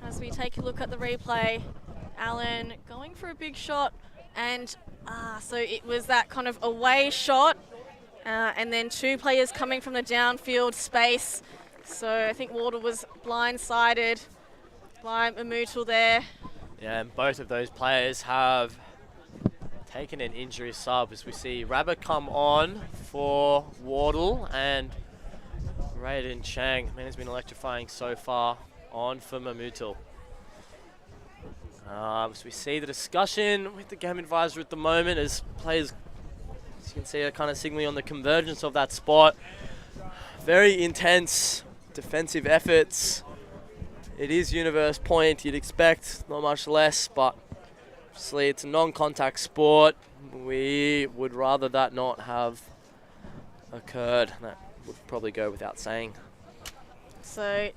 As we take a look at the replay, Allen going for a big shot, and so it was that kind of away shot, and then two players coming from the downfield space. So I think Wardle was blindsided by Mamutul there. Yeah, and both of those players have taken an injury sub, as we see Rabbit come on for Wardle, and Raiden Chang, man, has been electrifying so far, on for Mamutul. As we see the discussion with the game advisor at the moment, as players, as you can see, are kind of signaling on the convergence of that spot. Very intense defensive efforts. It is Universe Point, you'd expect not much less, but obviously it's a non-contact sport. We would rather that not have occurred. That would probably go without saying. So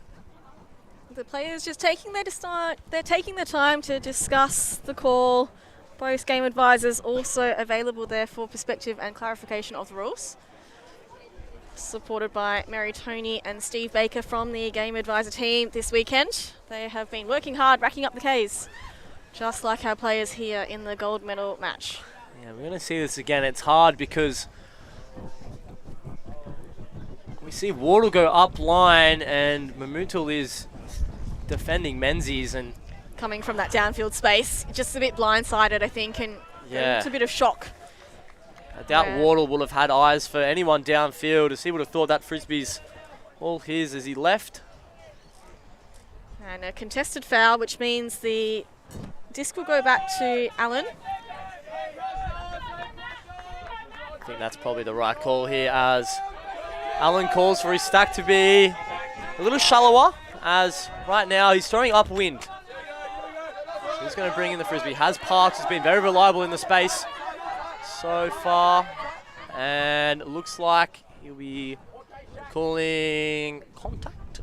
the players just taking they're taking their time to discuss the call. Both game advisors also available there for perspective and clarification of the rules. supported by Mary Tony and Steve Baker from the Game Advisor team this weekend. They have been working hard, racking up the Ks, just like our players here in the gold medal match. Yeah, we're going to see this again. It's hard because we see Wardle go up line and Mamutul is defending Menzies and coming from that downfield space, just a bit blindsided, I think, and yeah, it's a bit of shock. I doubt Wardle will have had eyes for anyone downfield, as he would have thought that Frisbee's all his as he left. And a contested foul, which means the disc will go back to Allen. I think that's probably the right call here, as Allen calls for his stack to be a little shallower, as right now he's throwing upwind. So he's going to bring in the Frisbee. Has Parks, has been very reliable in the space so far, and it looks like he'll be calling contact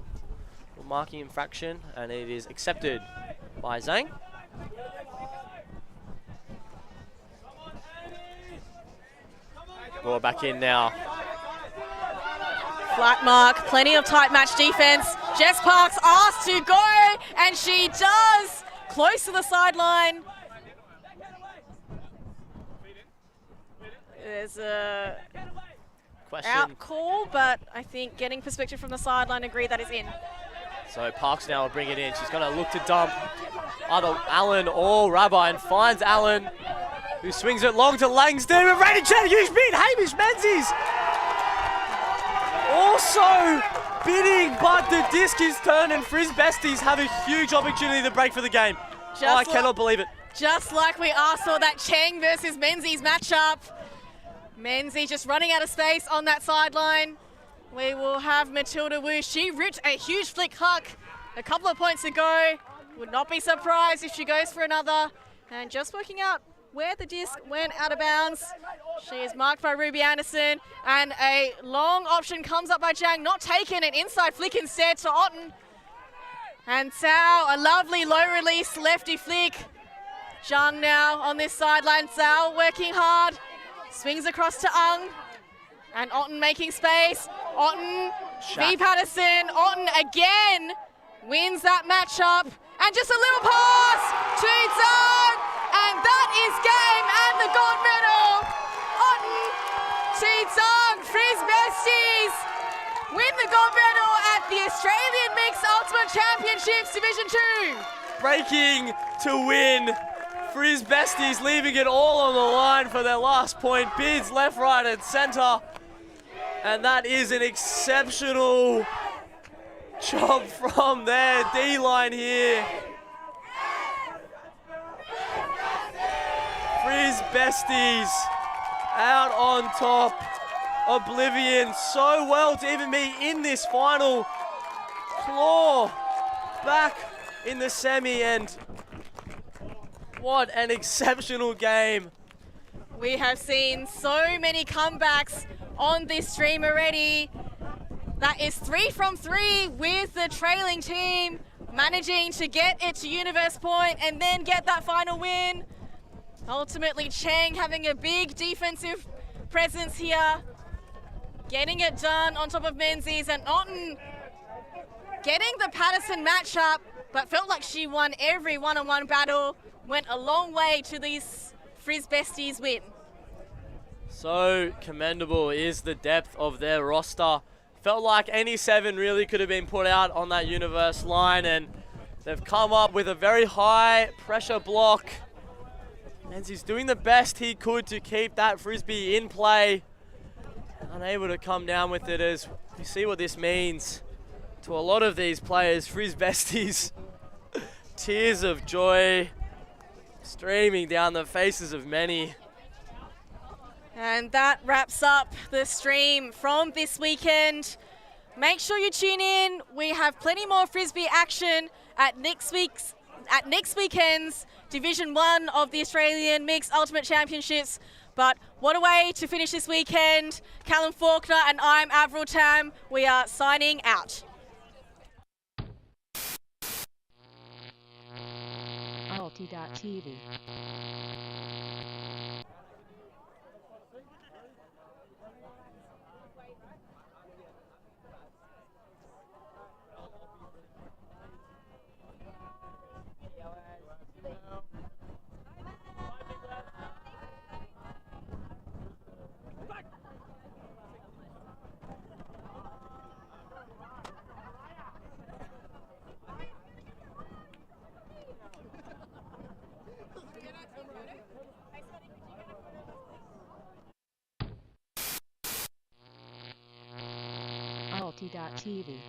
or marking infraction, and it is accepted by Zhang. Ball back in now. Flat mark, plenty of tight match defense. Jess Parks asked to go, and she does. Close to the sideline. There's a question out call, but I think getting perspective from the sideline, agree that is in. So Parks now will bring it in. She's going to look to dump either Allen or Rabbi, and finds Allen, who swings it long to Langston. And ready to huge beat. Hamish Menzies also bidding, but the disc is turned, and Frisbesties have a huge opportunity to break for the game. I cannot believe it. Just like we asked for that Cheng versus Menzies matchup. Menzies just running out of space on that sideline. We will have Matilda Wu. She ripped a huge flick huck a couple of points ago. Would not be surprised if she goes for another. And just working out where the disc went out of bounds. She is marked by Ruby Anderson. And a long option comes up by Zhang. Not taken, an inside flick instead to Otten. And Zhao, a lovely low release lefty flick. Zhang now on this sideline. Zhao working hard. Swings across to Ung. And Otten making space. Otten v Patterson. Otten again wins that matchup. And just a little pass to Zhang. And that is game and the gold medal. Otten to Zhang. Frisbesties win the gold medal at the Australian Mixed Ultimate Championships Division 2. Breaking to win. Frisbesties leaving it all on the line for their last point. Bids left, right, and centre. And that is an exceptional job from their D-line here. Frisbesties out on top. Oblivion so well to even be in this final. Claw back in the semi, and what an exceptional game. We have seen so many comebacks on this stream already. That is 3 from 3 with the trailing team managing to get it to Universe Point and then get that final win. Ultimately, Cheng having a big defensive presence here, getting it done on top of Menzies, and Otten getting the Patterson matchup, but felt like she won every one-on-one battle. Went a long way to these Frisbesties win. So commendable is the depth of their roster. Felt like any 7 really could have been put out on that Universe line, and they've come up with a very high pressure block. Menzies doing the best he could to keep that Frisbee in play. Unable to come down with it, as we see what this means to a lot of these players. Frisbesties, tears of joy streaming down the faces of many. And that wraps up the stream from this weekend. Make sure you tune in. We have plenty more Frisbee action at next weekend's Division 1 of the Australian Mixed Ultimate Championships. But what a way to finish this weekend. Callum Faulkner and I'm Avril Tam. We are signing out. ULTI.TV. ULTI.TV.